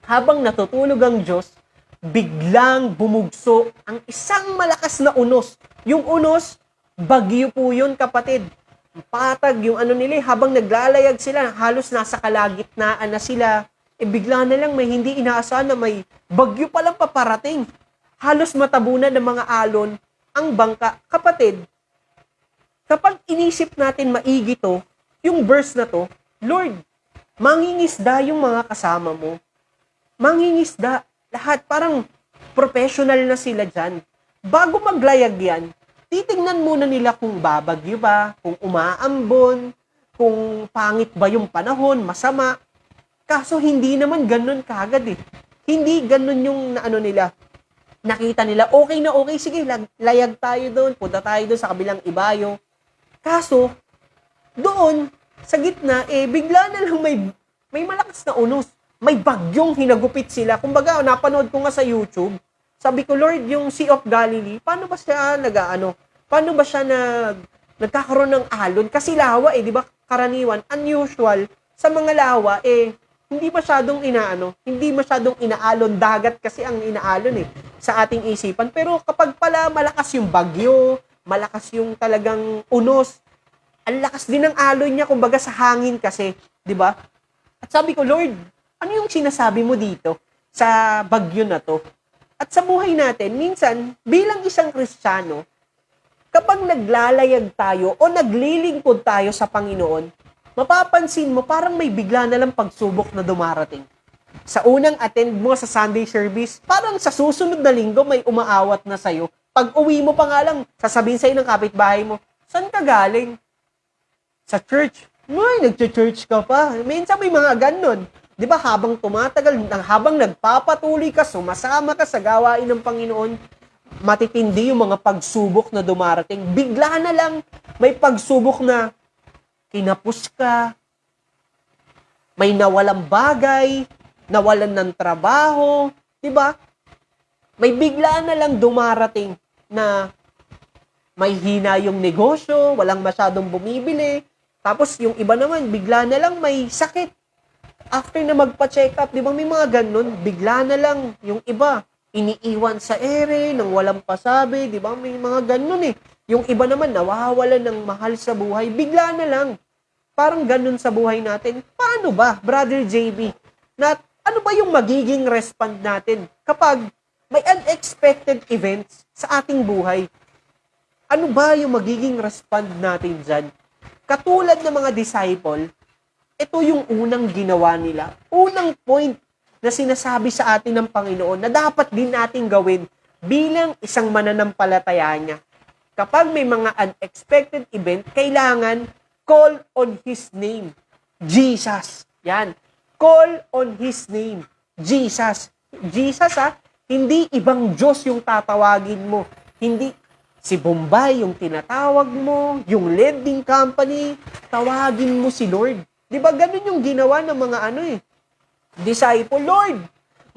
habang natutulog ang Diyos, biglang bumugso ang isang malakas na unos. Yung unos, bagyo po yun, kapatid. Patag yung nila, habang naglalayag sila, halos nasa kalagitnaan na sila, bigla na lang may hindi inaasahan na may bagyo palang paparating. Halos matabunan ng mga alon ang bangka. Kapatid, kapag inisip natin maigi to, yung verse na to, Lord, mangingisda yung mga kasama mo. Mangingisda. Lahat parang professional na sila dyan. Bago maglayag yan, titingnan muna nila kung babagyo ba, kung umaambon, kung pangit ba yung panahon, masama. Kaso hindi naman ganun kagad Hindi ganun yung nila. Nakita nila, okay na okay, sige, layag tayo doon, punta tayo doon sa kabilang ibayo. Kaso, doon, sa gitna, bigla na lang may malakas na unos. May bagyong hinagupit sila. Kumbaga, napanood ko nga sa YouTube, sabi ko, Lord, yung Sea of Galilee, paano ba siya paano ba siya nagkakaroon ng alon? Kasi lawa di ba, karaniwan, unusual, sa mga lawa, hindi masyadong hindi masyadong inaalon. Dagat kasi ang inaalon sa ating isipan. Pero kapag pala malakas yung bagyo, malakas yung talagang unos, ang lakas din ng alon niya, kumbaga sa hangin kasi, di ba? At sabi ko, Lord, ano yung sinasabi mo dito sa bagyo na to? At sa buhay natin, minsan, bilang isang Kristiyano, kapag naglalayag tayo o naglilingkod tayo sa Panginoon, mapapansin mo parang may bigla na lang pagsubok na dumarating. Sa unang attend mo sa Sunday service, parang sa susunod na linggo may umaawat na sa'yo. Pag uwi mo pa nga lang, sasabihin sa'yo ng kapitbahay mo, saan ka galing? Sa church, nagche-church ka pa. Minsan may mga ganun. Di ba, habang tumatagal, habang nagpapatuloy ka, sumasama ka sa gawain ng Panginoon, matitindi yung mga pagsubok na dumarating. Bigla na lang, may pagsubok na kinapos ka, may nawalang bagay, nawalan ng trabaho, di ba? May bigla na lang dumarating na may hina yung negosyo, walang masyadong bumibili, tapos yung iba naman, bigla na lang may sakit. After na magpa-check up, di ba may mga ganun, bigla na lang yung iba, iniiwan sa ere, nang walang pasabi, di ba may mga ganun eh. Yung iba naman, nawawalan ng mahal sa buhay, bigla na lang. Parang ganun sa buhay natin. Paano ba, Brother JB? Ano ba yung magiging respond natin kapag may unexpected events sa ating buhay? Ano ba yung magiging respond natin dyan? Katulad ng mga disciple, ito yung unang ginawa nila. Unang point na sinasabi sa atin ng Panginoon na dapat din natin gawin bilang isang mananampalataya niya. Kapag may mga unexpected event, kailangan call on His name. Jesus. Yan. Call on His name. Jesus. Jesus hindi ibang Diyos yung tatawagin mo. Hindi si Bombay yung tinatawag mo, yung lending company, tawagin mo si Lord. Di ba ganun yung ginawa ng mga disciple? Lord,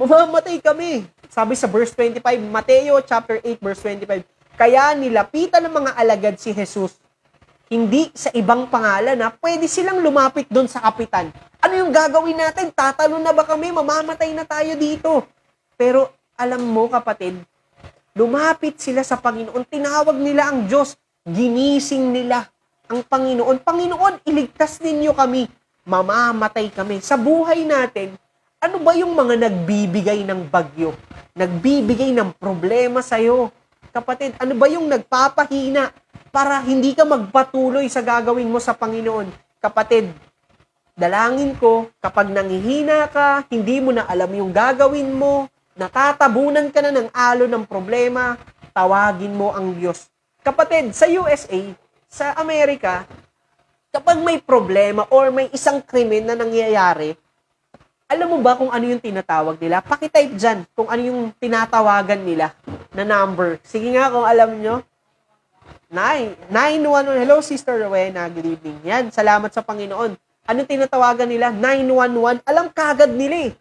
mamamatay kami. Sabi sa verse 25, Mateo chapter 8 verse 25, kaya nilapitan ng mga alagad si Jesus, hindi sa ibang pangalan pwede silang lumapit doon sa kapitan. Ano yung gagawin natin? Tatalon na ba kami? Mamamatay na tayo dito. Pero alam mo kapatid, lumapit sila sa Panginoon, tinawag nila ang Diyos, ginising nila ang Panginoon. Panginoon, iligtas ninyo kami, mamamatay kami. Sa buhay natin, ano ba yung mga nagbibigay ng bagyo? Nagbibigay ng problema sa'yo? Kapatid, ano ba yung nagpapahina para hindi ka magpatuloy sa gagawin mo sa Panginoon? Kapatid, dalangin ko, kapag nanghihina ka, hindi mo na alam yung gagawin mo, natatabunan ka na ng alo ng problema, tawagin mo ang Diyos. Kapatid, sa USA, sa Amerika, kapag may problema or may isang krimen na nangyayari, alam mo ba kung ano yung tinatawag nila? Pakitype dyan kung ano yung tinatawagan nila na number. Sige nga kung alam nyo. 911. Hello, Sister Rowena. Good evening. Yan, salamat sa Panginoon. Anong tinatawagan nila? 911. Alam kagad nila eh.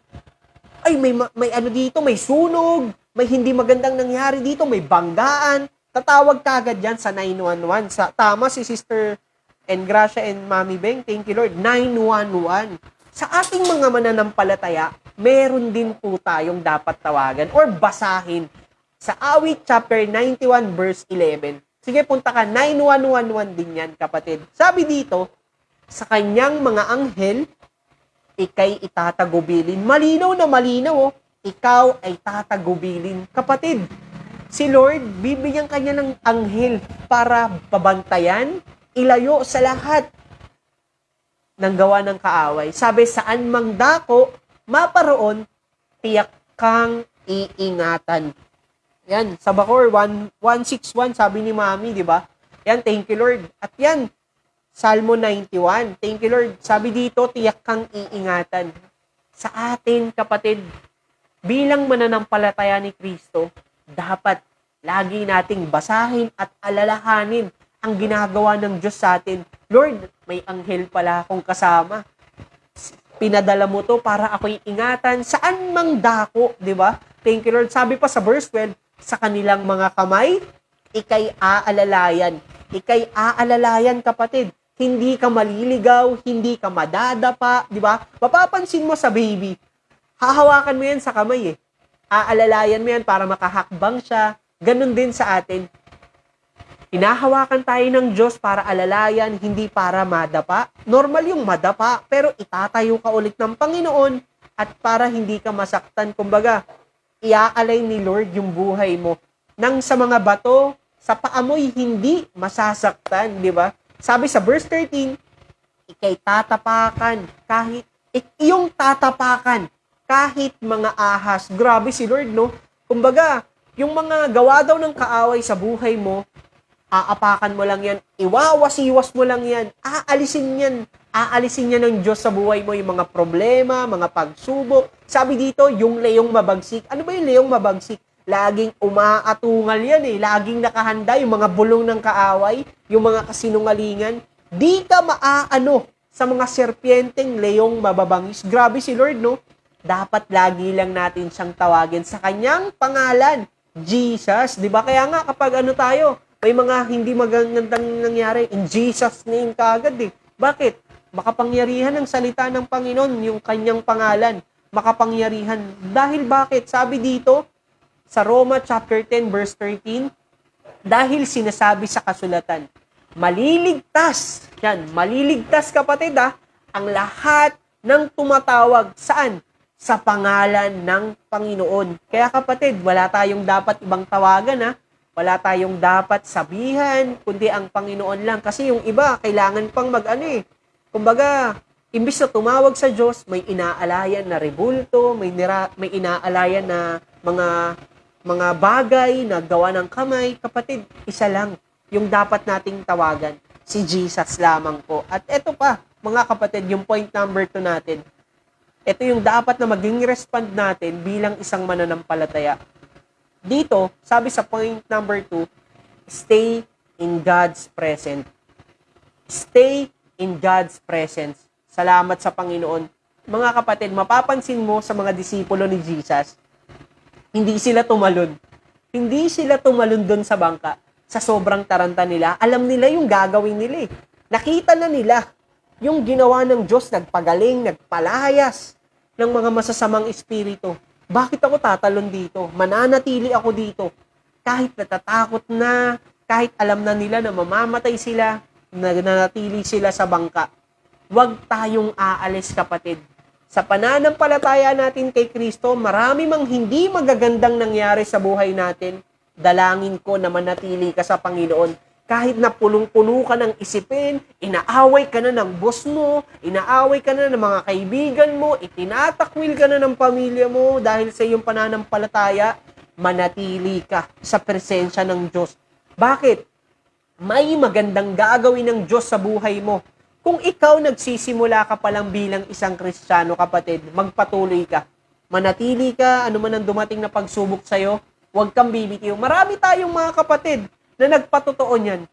Ay, may ano dito, may sunog, may hindi magandang nangyari dito, may banggaan. Tatawag kagad yan sa 911. Tama si Sister Engracia and Mami Beng. Thank you, Lord. 911. Sa ating mga mananampalataya, meron din po tayong dapat tawagan or basahin sa Awit chapter 91 verse 11. Sige, punta ka, 9111 din yan, kapatid. Sabi dito, sa kanyang mga anghel, ikay itatagubilin. Malinaw na malinaw, ikaw ay tatagubilin. Kapatid, si Lord, bibigyan kanya ng anghel para pabantayan, ilayo sa lahat ng gawa ng kaaway. Sabi, saan mang dako, maparoon, tiyak kang iingatan. Yan, sa Bacor 161, sabi ni Mami, di ba? Yan, thank you Lord. At yan, Salmo 91, thank you Lord. Sabi dito, tiyak kang iingatan. Sa atin, kapatid, bilang mananampalataya ni Kristo, dapat lagi nating basahin at alalahanin ang ginagawa ng Diyos sa atin. Lord, may anghel pala akong kasama. Pinadala mo to para ako'y ingatan. Saan mang dako, di ba? Thank you, Lord. Sabi pa sa verse 12, sa kanilang mga kamay, ikay aalalayan. Ikay aalalayan, kapatid. Hindi ka maliligaw, hindi ka madadapa, di ba? Mapapansin mo sa baby, hahawakan mo yan sa kamay eh. Aalalayan mo yan para makahakbang siya. Ganun din sa atin. Hinahawakan tayo ng Diyos para alalayan, hindi para madapa. Normal yung madapa, pero itatayo ka ulit ng Panginoon at para hindi ka masaktan. Kumbaga, iaalay ni Lord yung buhay mo. Nang sa mga bato, sa paamoy hindi masasaktan, di ba? Sabi sa verse 13, ikay tatapakan, kahit, iyong tatapakan, kahit mga ahas. Grabe si Lord, no? Kumbaga, yung mga gawa daw ng kaaway sa buhay mo, aapakan mo lang yan, iwawasiwas mo lang yan, aalisin yan ng Diyos sa buhay mo, yung mga problema, mga pagsubok. Sabi dito, yung leong mabagsik. Ano ba yung leong mabagsik? Laging umaatungal yan laging nakahanda, yung mga bulong ng kaaway, yung mga kasinungalingan. Di ka maaano sa mga serpienteng leong mababangis. Grabe si Lord, no? Dapat lagi lang natin siyang tawagin sa kanyang pangalan, Jesus. Di ba? Kaya nga kapag tayo, may mga hindi magandang nangyari, in Jesus name kaagad Bakit? Makapangyarihan ang salita ng Panginoon, yung kanyang pangalan. Makapangyarihan. Dahil bakit? Sabi dito, sa Roma chapter 10 verse 13, dahil sinasabi sa kasulatan, maliligtas, maliligtas kapatid ang lahat ng tumatawag saan? Sa pangalan ng Panginoon. Kaya kapatid, wala tayong dapat ibang tawagan wala tayong dapat sabihan, kundi ang Panginoon lang. Kasi yung iba, kailangan pang kumbaga, imbis na tumawag sa Diyos, may inaalayan na rebulto, may inaalayan na mga bagay na gawa ng kamay. Kapatid, isa lang yung dapat nating tawagan, si Jesus lamang po. At eto pa, mga kapatid, yung point number 2 natin. Ito yung dapat na maging respond natin bilang isang mananampalataya. Dito, sabi sa point number 2, stay in God's presence. Stay in God's presence. Salamat sa Panginoon. Mga kapatid, mapapansin mo sa mga disipulo ni Jesus, hindi sila tumalon. Hindi sila tumalon doon sa bangka. Sa sobrang taranta nila, alam nila yung gagawin nila Nakita na nila yung ginawa ng Diyos, nagpagaling, nagpalayas ng mga masasamang espiritu. Bakit ako tatalon dito? Mananatili ako dito. Kahit natatakot na, kahit alam na nila na mamamatay sila, nananatili sila sa bangka. Huwag tayong aalis, kapatid. Sa pananampalataya natin kay Kristo, marami mang hindi magagandang nangyari sa buhay natin. Dalangin ko na manatili ka sa Panginoon. Kahit na punong-puno ka ng isipin, inaaway ka na ng boss mo, inaaway ka na ng mga kaibigan mo, itinatakwil ka na ng pamilya mo dahil sa iyong pananampalataya, manatili ka sa presensya ng Diyos. Bakit? May magandang gagawin ng Diyos sa buhay mo. Kung ikaw nagsisimula ka pa lang bilang isang Kristiyano, kapatid, magpatuloy ka. Manatili ka, ano man ang dumating na pagsubok sa'yo, huwag kang bibitiw. Marami tayong mga kapatid na nagpatotoo niyan.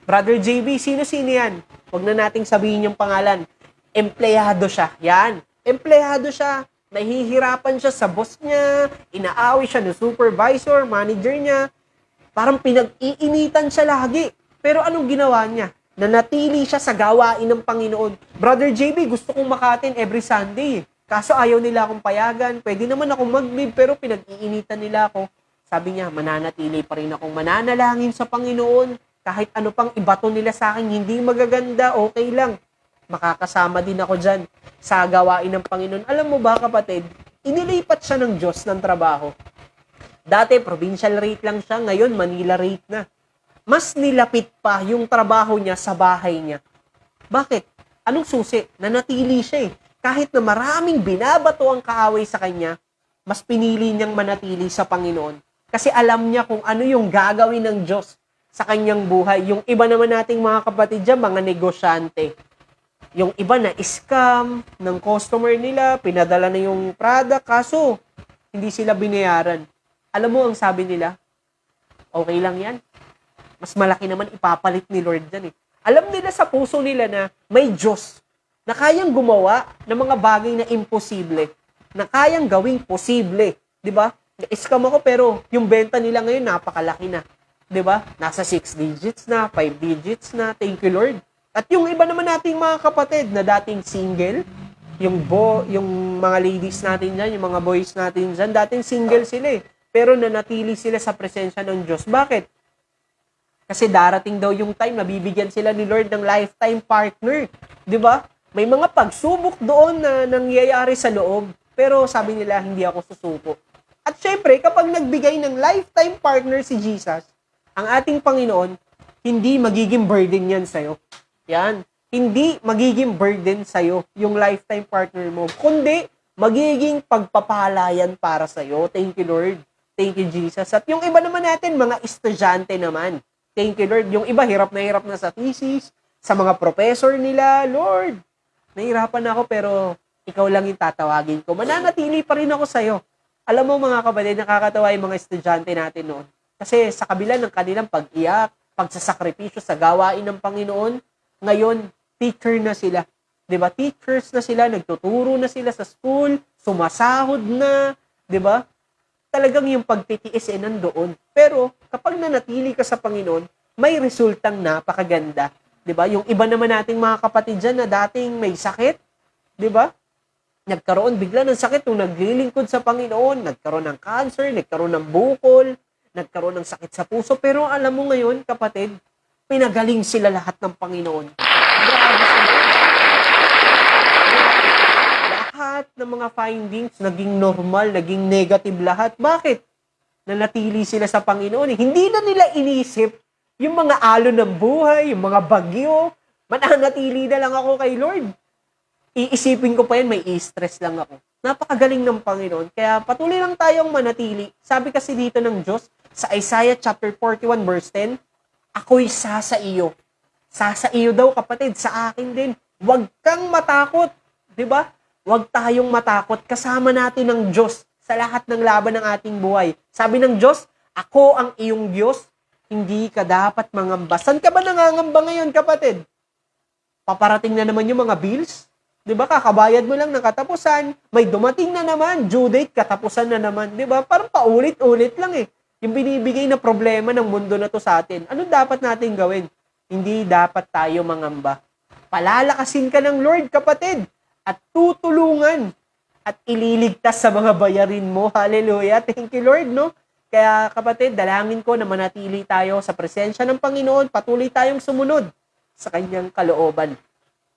Brother JB, sino-sino yan? Huwag na nating sabihin yung pangalan. Empleyado siya. Yan. Empleyado siya. Nahihirapan siya sa boss niya. Inaaway siya ng supervisor, manager niya. Parang pinag-iinitan siya lagi. Pero anong ginawa niya? Nanatili siya sa gawain ng Panginoon. Brother JB, gusto kong makatin every Sunday. Kaso ayaw nila akong payagan. Pwede naman akong mag-leave, pero pinag-iinitan nila ako. Sabi niya, mananatili pa rin akong mananalangin sa Panginoon. Kahit ano pang ibato nila sa akin, hindi magaganda, okay lang. Makakasama din ako dyan sa gawain ng Panginoon. Alam mo ba, kapatid, inilipat siya ng Diyos ng trabaho. Dati, provincial rate lang siya. Ngayon, Manila rate na. Mas nilapit pa yung trabaho niya sa bahay niya. Bakit? Anong susi? Nanatili siya Kahit na maraming binabato ang kaaway sa kanya, mas pinili niyang manatili sa Panginoon. Kasi alam niya kung ano yung gagawin ng Diyos sa kanyang buhay. Yung iba naman nating mga kapatid dyan, mga negosyante. Yung iba na scam ng customer nila, pinadala na yung product, kaso hindi sila binayaran. Alam mo ang sabi nila? Okay lang yan. Mas malaki naman ipapalit ni Lord dyan Alam nila sa puso nila na may Diyos na kayang gumawa ng mga bagay na imposible, na kayang gawing posible. Diba? Na-scam ako pero yung benta nila ngayon napakalaki na. 'Di ba? Nasa 6 digits na, 5 digits na. Thank you, Lord. At yung iba naman nating mga kapatid na dating single, yung mga ladies natin diyan, yung mga boys natin diyan, dating single sila pero nanatili sila sa presensya ng Diyos. Bakit? Kasi darating daw yung time na bibigyan sila ni Lord ng lifetime partner. 'Di ba? May mga pagsubok doon na nangyayari sa loob. Pero sabi nila, hindi ako susuko. At syempre, kapag nagbigay ng lifetime partner si Jesus, ang ating Panginoon, hindi magiging burden yan sa'yo. Yan. Hindi magiging burden sa'yo yung lifetime partner mo. Kundi, magiging pagpapalayan para sa'yo. Thank you, Lord. Thank you, Jesus. At yung iba naman natin, mga estudyante naman. Thank you, Lord. Yung iba, hirap na sa thesis, sa mga professor nila. Lord, nahihirapan ako pero ikaw lang yung tatawagin ko. Mananatili pa rin ako sa'yo. Alam mo mga kapatid, nakakatawa yung mga estudyante natin noon. Kasi sa kabila ng kanilang pag-iyak, pagsasakripisyo sa gawain ng Panginoon, ngayon, teacher na sila. 'Di ba? Teachers na sila, nagtuturo na sila sa school, sumasahod na, 'di ba? Talagang yung pagtitiis ay nandoon. Pero kapag nanatili ka sa Panginoon, may resultang napakaganda. 'Di ba? Yung iba naman nating mga kapatid diyan na dating may sakit, 'di ba? Nagkaroon bigla ng sakit nung naglilingkod sa Panginoon, nagkaroon ng cancer, nagkaroon ng bukol, nagkaroon ng sakit sa puso. Pero alam mo ngayon, kapatid, pinagaling sila lahat ng Panginoon. Grabe sila. Lahat ng mga findings naging normal, naging negative lahat. Bakit? Nanatili sila sa Panginoon. Hindi na nila inisip yung mga alon ng buhay, yung mga bagyo. Mananatili na lang ako kay Lord. Iisipin ko pa yan, may i-stress lang ako. Napakagaling ng Panginoon. Kaya patuloy lang tayong manatili. Sabi kasi dito ng Diyos, sa Isaiah chapter 41 verse 10, ako'y sasa iyo. Sasa iyo daw kapatid, sa akin din. Huwag kang matakot. 'Di ba? Huwag tayong matakot. Kasama natin ng Diyos sa lahat ng laban ng ating buhay. Sabi ng Diyos, ako ang iyong Diyos. Hindi ka dapat mangamba. Saan ka ba nangangamba ngayon kapatid? Paparating na naman yung mga bills? 'Di ba? Kakabayad mo lang ng katapusan, may dumating na naman, due date, katapusan na naman, 'di ba? Parang paulit-ulit lang eh. Yung binibigay na problema ng mundo na to sa atin. Ano dapat natin gawin? Hindi dapat tayo mangamba. Palalakasin ka ng Lord, kapatid, at tutulungan at ililigtas sa mga bayarin mo. Hallelujah. Thank you, Lord, no? Kaya, kapatid, dalangin ko na manatili tayo sa presensya ng Panginoon, patuloy tayong sumunod sa kanyang kalooban.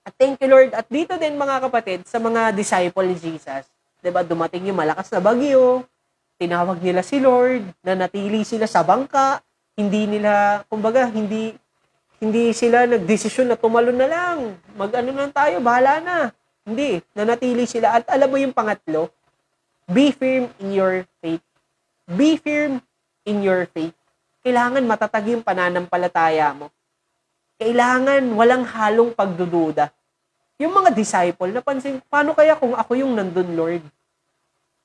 At thank you, Lord. At dito din, mga kapatid, sa mga disciple ni Jesus, diba, dumating yung malakas na bagyo, tinawag nila si Lord, nanatili sila sa bangka, hindi nila, kumbaga, hindi sila nagdesisyon na tumalon na lang, mag-ano lang tayo, bahala na. Hindi, nanatili sila. At alam mo yung pangatlo, be firm in your faith. Be firm in your faith. Kailangan matatag yung pananampalataya mo. Kailangan walang halong pagdududa. Yung mga disciple, napansin, paano kaya kung ako yung nandun, Lord?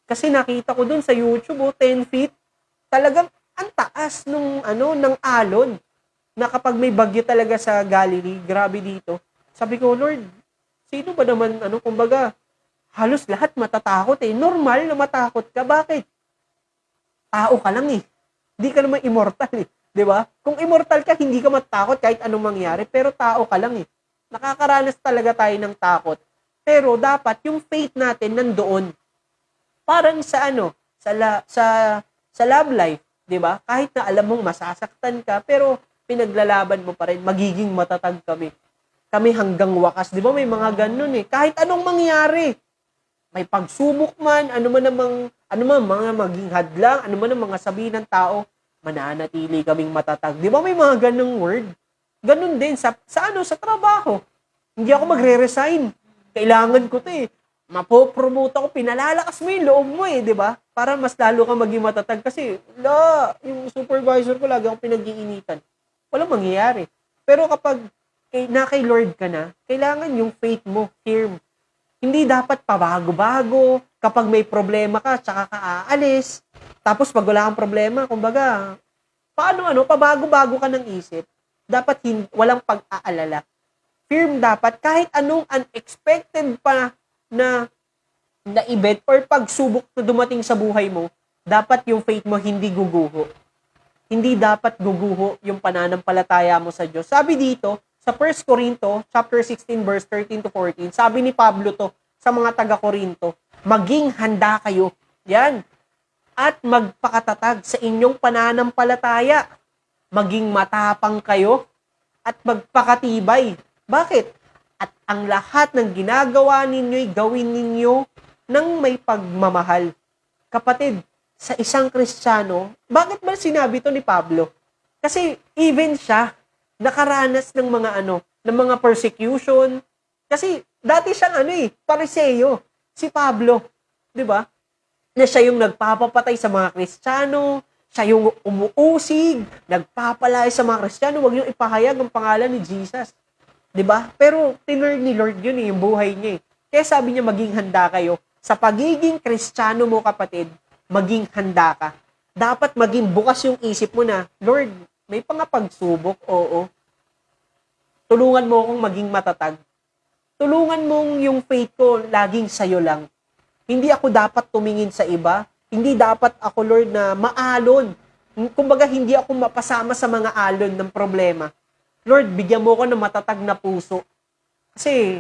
Kasi nakita ko dun sa YouTube, 10 feet, talagang ang taas ng alon, na kapag may bagyo talaga sa Galilee, grabe dito. Sabi ko, Lord, sino ba naman, kumbaga, halos lahat matatakot eh. Normal na matakot ka. Bakit? Tao ka lang eh. Hindi ka naman immortal eh. 'Di ba? Kung immortal ka, hindi ka matakot kahit anong mangyari, pero tao ka lang eh. Nakakaranas talaga tayo ng takot. Pero dapat yung faith natin nandoon. Parang sa sa love life, 'di ba? Kahit na alam mong masasaktan ka, pero pinaglalaban mo pa rin, magiging matatag kami. Kami hanggang wakas, 'di ba? May mga ganun eh. Kahit anong mangyari, may pagsubok man, ano man mga maging hadlang, ano man ang mga sabihin ng tao, mananatili kaming matatag. 'Di ba may mga ganung word? Ganun din sa trabaho. Hindi ako magre-resign. Kailangan ko 'to eh. Mapopromote ako, pinalalakas mo yung loob mo eh, 'di ba? Para mas lalo kang maging matatag kasi yung supervisor ko lagi akong pinag-iinitan. Walang mangyayari. Pero kapag kay Lord ka na, kailangan yung faith mo firm. Hindi dapat pabago-bago. Kapag may problema ka, tsaka ka aalis. Tapos pag wala kang problema, kumbaga, pabago-bago ka ng isip. Dapat walang pag-aalala. Firm dapat, kahit anong unexpected pa na event or pagsubok na dumating sa buhay mo, dapat yung faith mo hindi guguho. Hindi dapat guguho yung pananampalataya mo sa Diyos. Sabi dito, sa 1 Corinto, chapter 16, verse 13 to 14, sabi ni Pablo to sa mga taga-Corinto, maging handa kayo. Yan. At magpakatatag sa inyong pananampalataya. Maging matapang kayo at magpakatibay. Bakit? At ang lahat ng ginagawa ninyo'y gawin ninyo ng may pagmamahal. Kapatid, sa isang Kristiyano, bakit ba sinabi to ni Pablo? Kasi even siya, nakaranas ng mga persecution. Kasi dati siyang Pariseo, si Pablo, 'di ba? Na siya yung nagpapapatay sa mga Kristiyano, Siya yung umuusig, nagpapalay sa mga Kristiyano, huwag niyong ipahayag ang pangalan ni Jesus. 'Di ba? Pero tinurn ni Lord yun yung buhay niya. Kaya sabi niya, maging handa kayo. Sa pagiging Kristiyano mo, kapatid, maging handa ka. Dapat maging bukas yung isip mo na, Lord, may pagsubok, oo. Tulungan mo akong maging matatag. Tulungan mong yung faith ko laging sa'yo lang. Hindi ako dapat tumingin sa iba. Hindi dapat ako, Lord, na maalon. Kumbaga, hindi ako mapasama sa mga alon ng problema. Lord, bigyan mo ko ng matatag na puso. Kasi,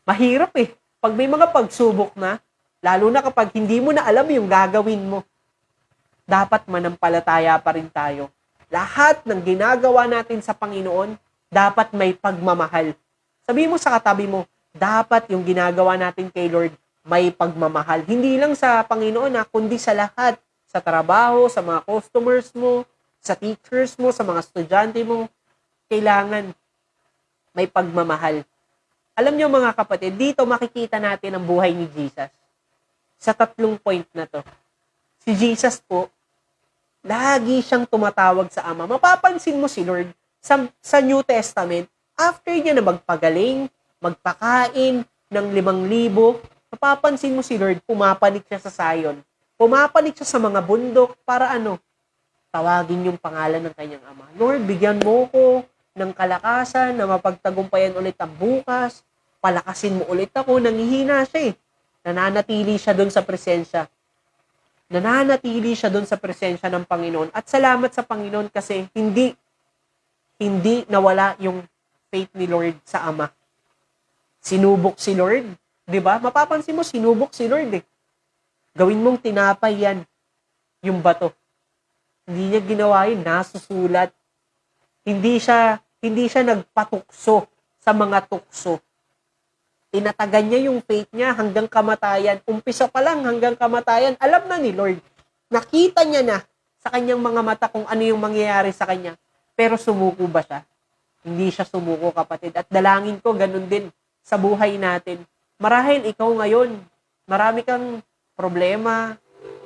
mahirap eh. Pag may mga pagsubok na, lalo na kapag hindi mo na alam yung gagawin mo, dapat manampalataya pa rin tayo. Lahat ng ginagawa natin sa Panginoon, dapat may pagmamahal. Sabi mo sa katabi mo, dapat yung ginagawa natin kay Lord, may pagmamahal. Hindi lang sa Panginoon kundi sa lahat. Sa trabaho, sa mga customers mo, sa teachers mo, sa mga estudyante mo, kailangan may pagmamahal. Alam niyo mga kapatid, dito makikita natin ang buhay ni Jesus. Sa 3 point na to. Si Jesus po, lagi siyang tumatawag sa Ama. Mapapansin mo si Lord sa New Testament, after niya na magpagaling, magpakain ng 5,000, mapapansin mo si Lord, pumapanik siya sa Zion. Pumapanik siya sa mga bundok para tawagin yung pangalan ng kanyang Ama. Lord, bigyan mo ko ng kalakasan na mapagtagumpayan ulit ang bukas. Palakasin mo ulit ako. Nanghihina siya eh. Nananatili siya doon sa presensya. Nananatili siya doon sa presensya ng Panginoon. At salamat sa Panginoon kasi hindi nawala yung faith ni Lord sa Ama. Sinubok si Lord. 'Di ba? Mapapansin mo, sinubok si Lord eh. Gawin mong tinapay yan, yung bato. Hindi niya ginawa yun, nasusulat. Hindi siya nagpatukso sa mga tukso. Tinatagan niya yung faith niya hanggang kamatayan. Umpisa pa lang hanggang kamatayan. Alam na ni Lord. Nakita niya na sa kanyang mga mata kung ano yung mangyayari sa kanya. Pero sumuko ba siya? Hindi siya sumuko, kapatid. At dalangin ko, ganun din sa buhay natin. Marahil ikaw ngayon, marami kang problema,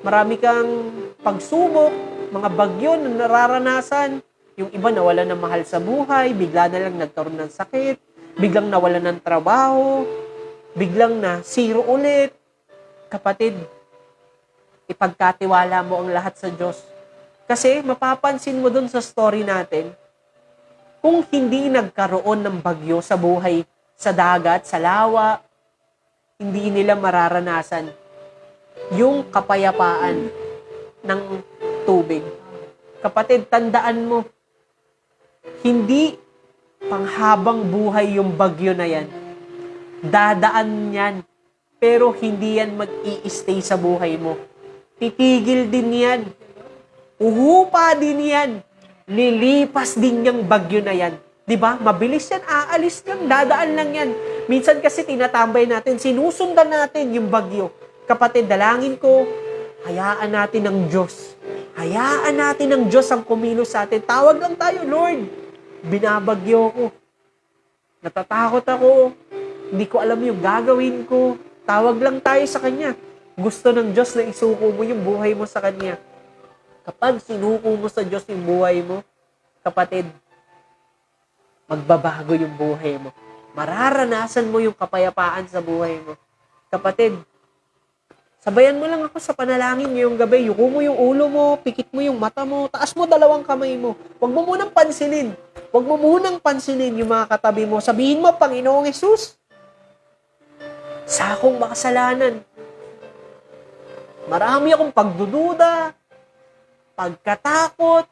marami kang pagsubok, mga bagyo na nararanasan. Yung iba nawalan ng mahal sa buhay, bigla na lang nagkaroon ng sakit, biglang nawalan ng trabaho, biglang na zero ulit. Kapatid, ipagkatiwala mo ang lahat sa Diyos. Kasi mapapansin mo dun sa story natin, kung hindi nagkaroon ng bagyo sa buhay, sa dagat, sa lawa, hindi nila mararanasan yung kapayapaan ng tubig. Kapatid, tandaan mo, hindi panghabang buhay yung bagyo na yan. Dadaan yan, pero hindi yan mag-i-stay sa buhay mo. Titigil din yan. Uhupa din yan. Lilipas din yung bagyo na yan. 'Di ba? Mabilis yan, aalis lang, dadaan lang yan. Minsan kasi tinatambay natin, sinusundan natin yung bagyo. Kapatid, dalangin ko, hayaan natin ng Diyos. Hayaan natin ng Diyos ang kumilos sa atin. Tawag lang tayo, Lord. Binabagyo ko. Natatakot ako. Hindi ko alam yung gagawin ko. Tawag lang tayo sa Kanya. Gusto ng Diyos na isuko mo yung buhay mo sa Kanya. Kapag sinuko mo sa Diyos yung buhay mo, kapatid, magbabago yung buhay mo. Mararanasan mo yung kapayapaan sa buhay mo. Kapatid, sabayan mo lang ako sa panalangin ngayong gabi. Yuko mo yung ulo mo, pikit mo yung mata mo, taas mo 2 kamay mo. Huwag mo munang pansinin. Huwag mo munang pansinin yung mga katabi mo. Sabihin mo, Panginoong Hesus, sa akong makasalanan, marami akong pagdududa, pagkatakot,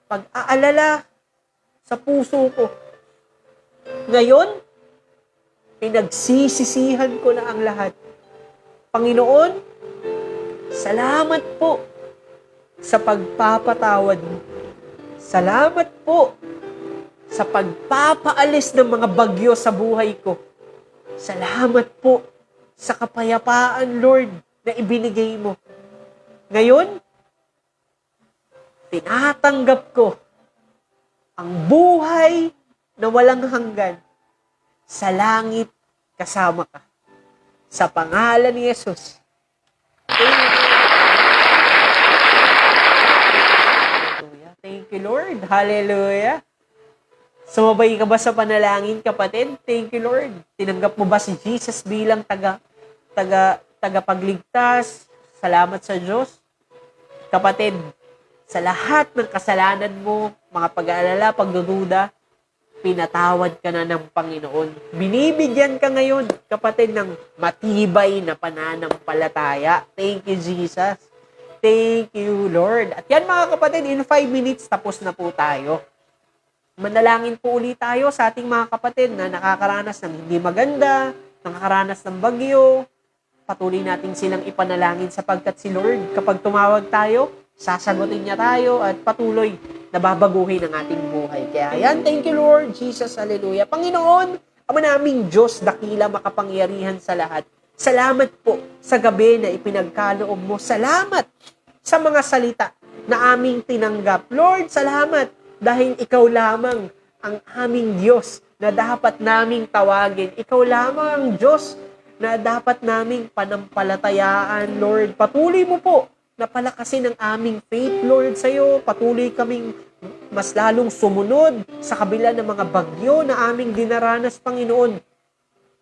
pag-aalala sa puso ko. Ngayon, pinagsisisihan ko na ang lahat. Panginoon, salamat po sa pagpapatawad mo. Salamat po sa pagpapaalis ng mga bagyo sa buhay ko. Salamat po sa kapayapaan, Lord, na ibinigay mo. Ngayon, tinatanggap ko ang buhay na walang hanggan sa langit kasama ka. Sa pangalan ni Jesus. Amen. Lord. Hallelujah. Sumabay ka ba sa panalangin, kapatid? Thank you, Lord. Tinanggap mo ba si Jesus bilang tagapagligtas? Salamat sa Diyos. Kapatid, sa lahat ng kasalanan mo, mga pag-aalala, pagdududa, pinatawad ka na ng Panginoon. Binibigyan ka ngayon, kapatid, ng matibay na pananampalataya. Thank you, Jesus. Thank you, Lord. At yan, mga kapatid, in 5 minutes, tapos na po tayo. Manalangin po ulit tayo sa ating mga kapatid na nakakaranas ng hindi maganda, nakakaranas ng bagyo. Patuloy natin silang ipanalangin sapagkat si Lord, kapag tumawag tayo, sasagutin niya tayo at patuloy na babaguhin ang ating buhay. Kaya yan, thank you Lord Jesus, hallelujah. Panginoon, Ama naming Diyos, dakila makapangyarihan sa lahat. Salamat po sa gabi na ipinagkaloob mo. Salamat sa mga salita na aming tinanggap. Lord, salamat dahil ikaw lamang ang aming Diyos na dapat naming tawagin. Ikaw lamang ang Diyos na dapat naming panampalatayaan, Lord. Patuloy mo po na palakasin ang aming faith, Lord, sa iyo. Patuloy kaming mas lalong sumunod sa kabila ng mga bagyo na aming dinaranas, Panginoon.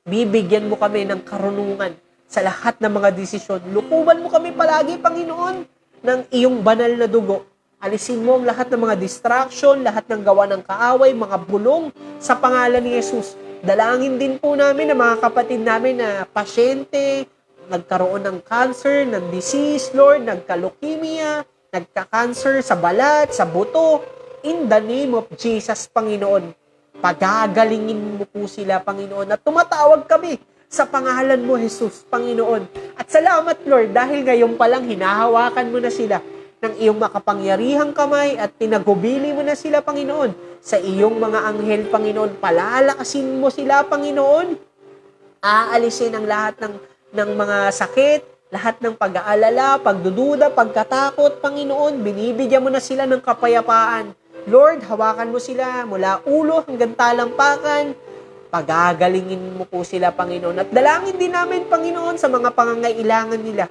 Bibigyan mo kami ng karunungan sa lahat ng mga desisyon. Lukuban mo kami palagi, Panginoon, ng iyong banal na dugo. Alisin mo ang lahat ng mga distraction, lahat ng gawa ng kaaway, mga bulong sa pangalan ni Jesus. Dalangin din po namin ang mga kapatid namin na pasyente, nagkaroon ng cancer, ng disease, Lord, nagka-leukemia, nagka-cancer sa balat, sa buto. In the name of Jesus, Panginoon, pagagalingin mo po sila, Panginoon, at tumatawag kami sa pangalan mo, Jesus, Panginoon. At salamat, Lord, dahil ngayon palang hinahawakan mo na sila ng iyong makapangyarihang kamay at pinagubili mo na sila, Panginoon, sa iyong mga anghel, Panginoon. Palalakasin mo sila, Panginoon. Aalisin ang lahat ng mga sakit, lahat ng pag-aalala, pagdududa, pagkatakot, Panginoon. Binibigyan mo na sila ng kapayapaan. Lord, hawakan mo sila mula ulo hanggang talampakan. Pagagalingin mo po sila, Panginoon. At dalangin din namin, Panginoon, sa mga pangangailangan nila.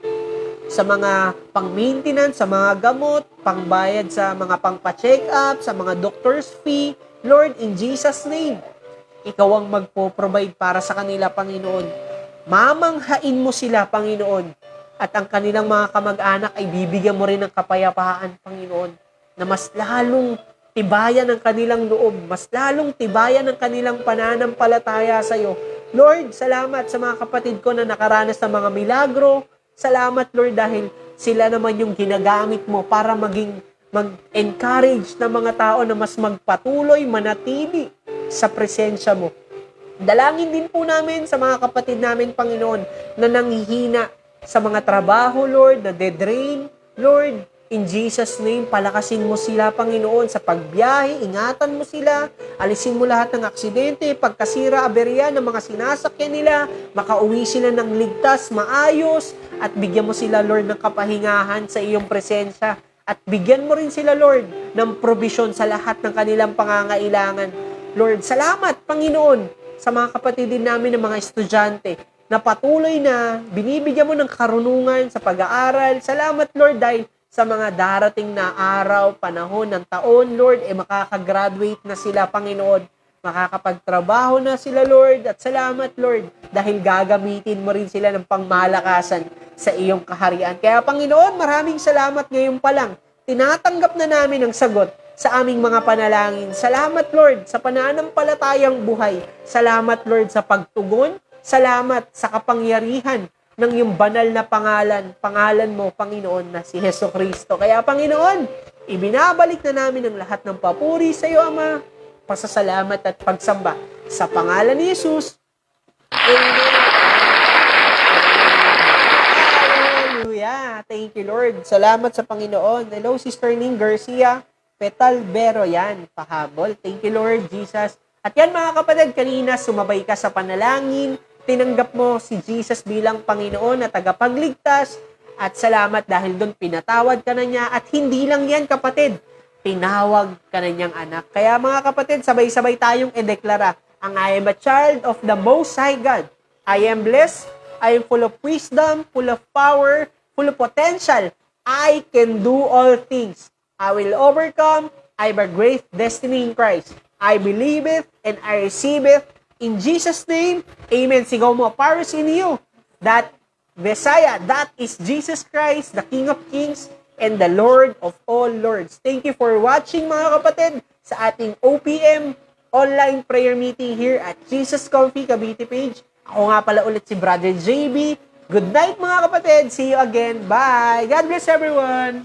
Sa mga pang-maintenance, sa mga gamot, pangbayad sa mga pang-check up, sa mga doctor's fee. Lord, in Jesus' name, ikaw ang magpo-provide para sa kanila, Panginoon. Mamanghain mo sila, Panginoon. At ang kanilang mga kamag-anak ay bibigyan mo rin ng kapayapaan, Panginoon, na mas lalong tibayan ang kanilang loob, mas lalong tibayan ang kanilang pananampalataya sa iyo. Lord, salamat sa mga kapatid ko na nakaranas ng mga milagro. Salamat, Lord, dahil sila naman yung ginagamit mo para mag-encourage ng mga tao na mas magpatuloy, manatili sa presensya mo. Dalangin din po namin sa mga kapatid namin, Panginoon, na nanghihina sa mga trabaho, Lord, na dedrain. Lord, in Jesus' name, palakasin mo sila, Panginoon, sa pagbiyahe, ingatan mo sila, alisin mo lahat ng aksidente, pagkasira, aberya ng mga sinasakyan nila, makauwi sila ng ligtas, maayos, at bigyan mo sila, Lord, ng kapahingahan sa iyong presensya. At bigyan mo rin sila, Lord, ng provision sa lahat ng kanilang pangangailangan. Lord, salamat, Panginoon, sa mga kapatid din namin ng mga estudyante na patuloy na binibigyan mo ng karunungan sa pag-aaral. Salamat, Lord, dahil sa mga darating na araw, panahon ng taon, Lord, makakagraduate na sila, Panginoon. Makakapagtrabaho na sila, Lord. At salamat, Lord, dahil gagamitin mo rin sila ng pangmalakasan sa iyong kaharian. Kaya, Panginoon, maraming salamat ngayon pa lang. Tinatanggap na namin ang sagot sa aming mga panalangin. Salamat, Lord, sa pananampalatayang buhay. Salamat, Lord, sa pagtugon. Salamat sa kapangyarihan ng iyong banal na pangalan mo, Panginoon, na si Jesucristo. Kaya, Panginoon, ibinabalik na namin ang lahat ng papuri sa iyo, Ama, pasasalamat at pagsamba sa pangalan ni Jesus. Amen. Hallelujah. Thank you, Lord. Salamat sa Panginoon. Hello, Sister Ning Garcia. Petal Bero, yan, pahabol. Thank you, Lord Jesus. At yan, mga kapatid, kanina sumabay ka sa panalangin, tinanggap mo si Jesus bilang Panginoon at tagapagligtas, at salamat dahil doon pinatawad ka na niya, at hindi lang yan, kapatid, tinawag ka na niyang anak. Kaya mga kapatid, sabay-sabay tayong ideklara ang I am a child of the Most High God. I am blessed, I am full of wisdom, full of power, full of potential. I can do all things. I will overcome, I have a great destiny in Christ. I believe it and I receive it. In Jesus' name, amen. Sigaw mo, Paris in you. That Messiah, that is Jesus Christ, the King of Kings and the Lord of all Lords. Thank you for watching mga kapatid sa ating OPM online prayer meeting here at Jesus Coffee Cavite page. Ako nga pala ulit si Brother JB. Good night mga kapatid. See you again. Bye. God bless everyone.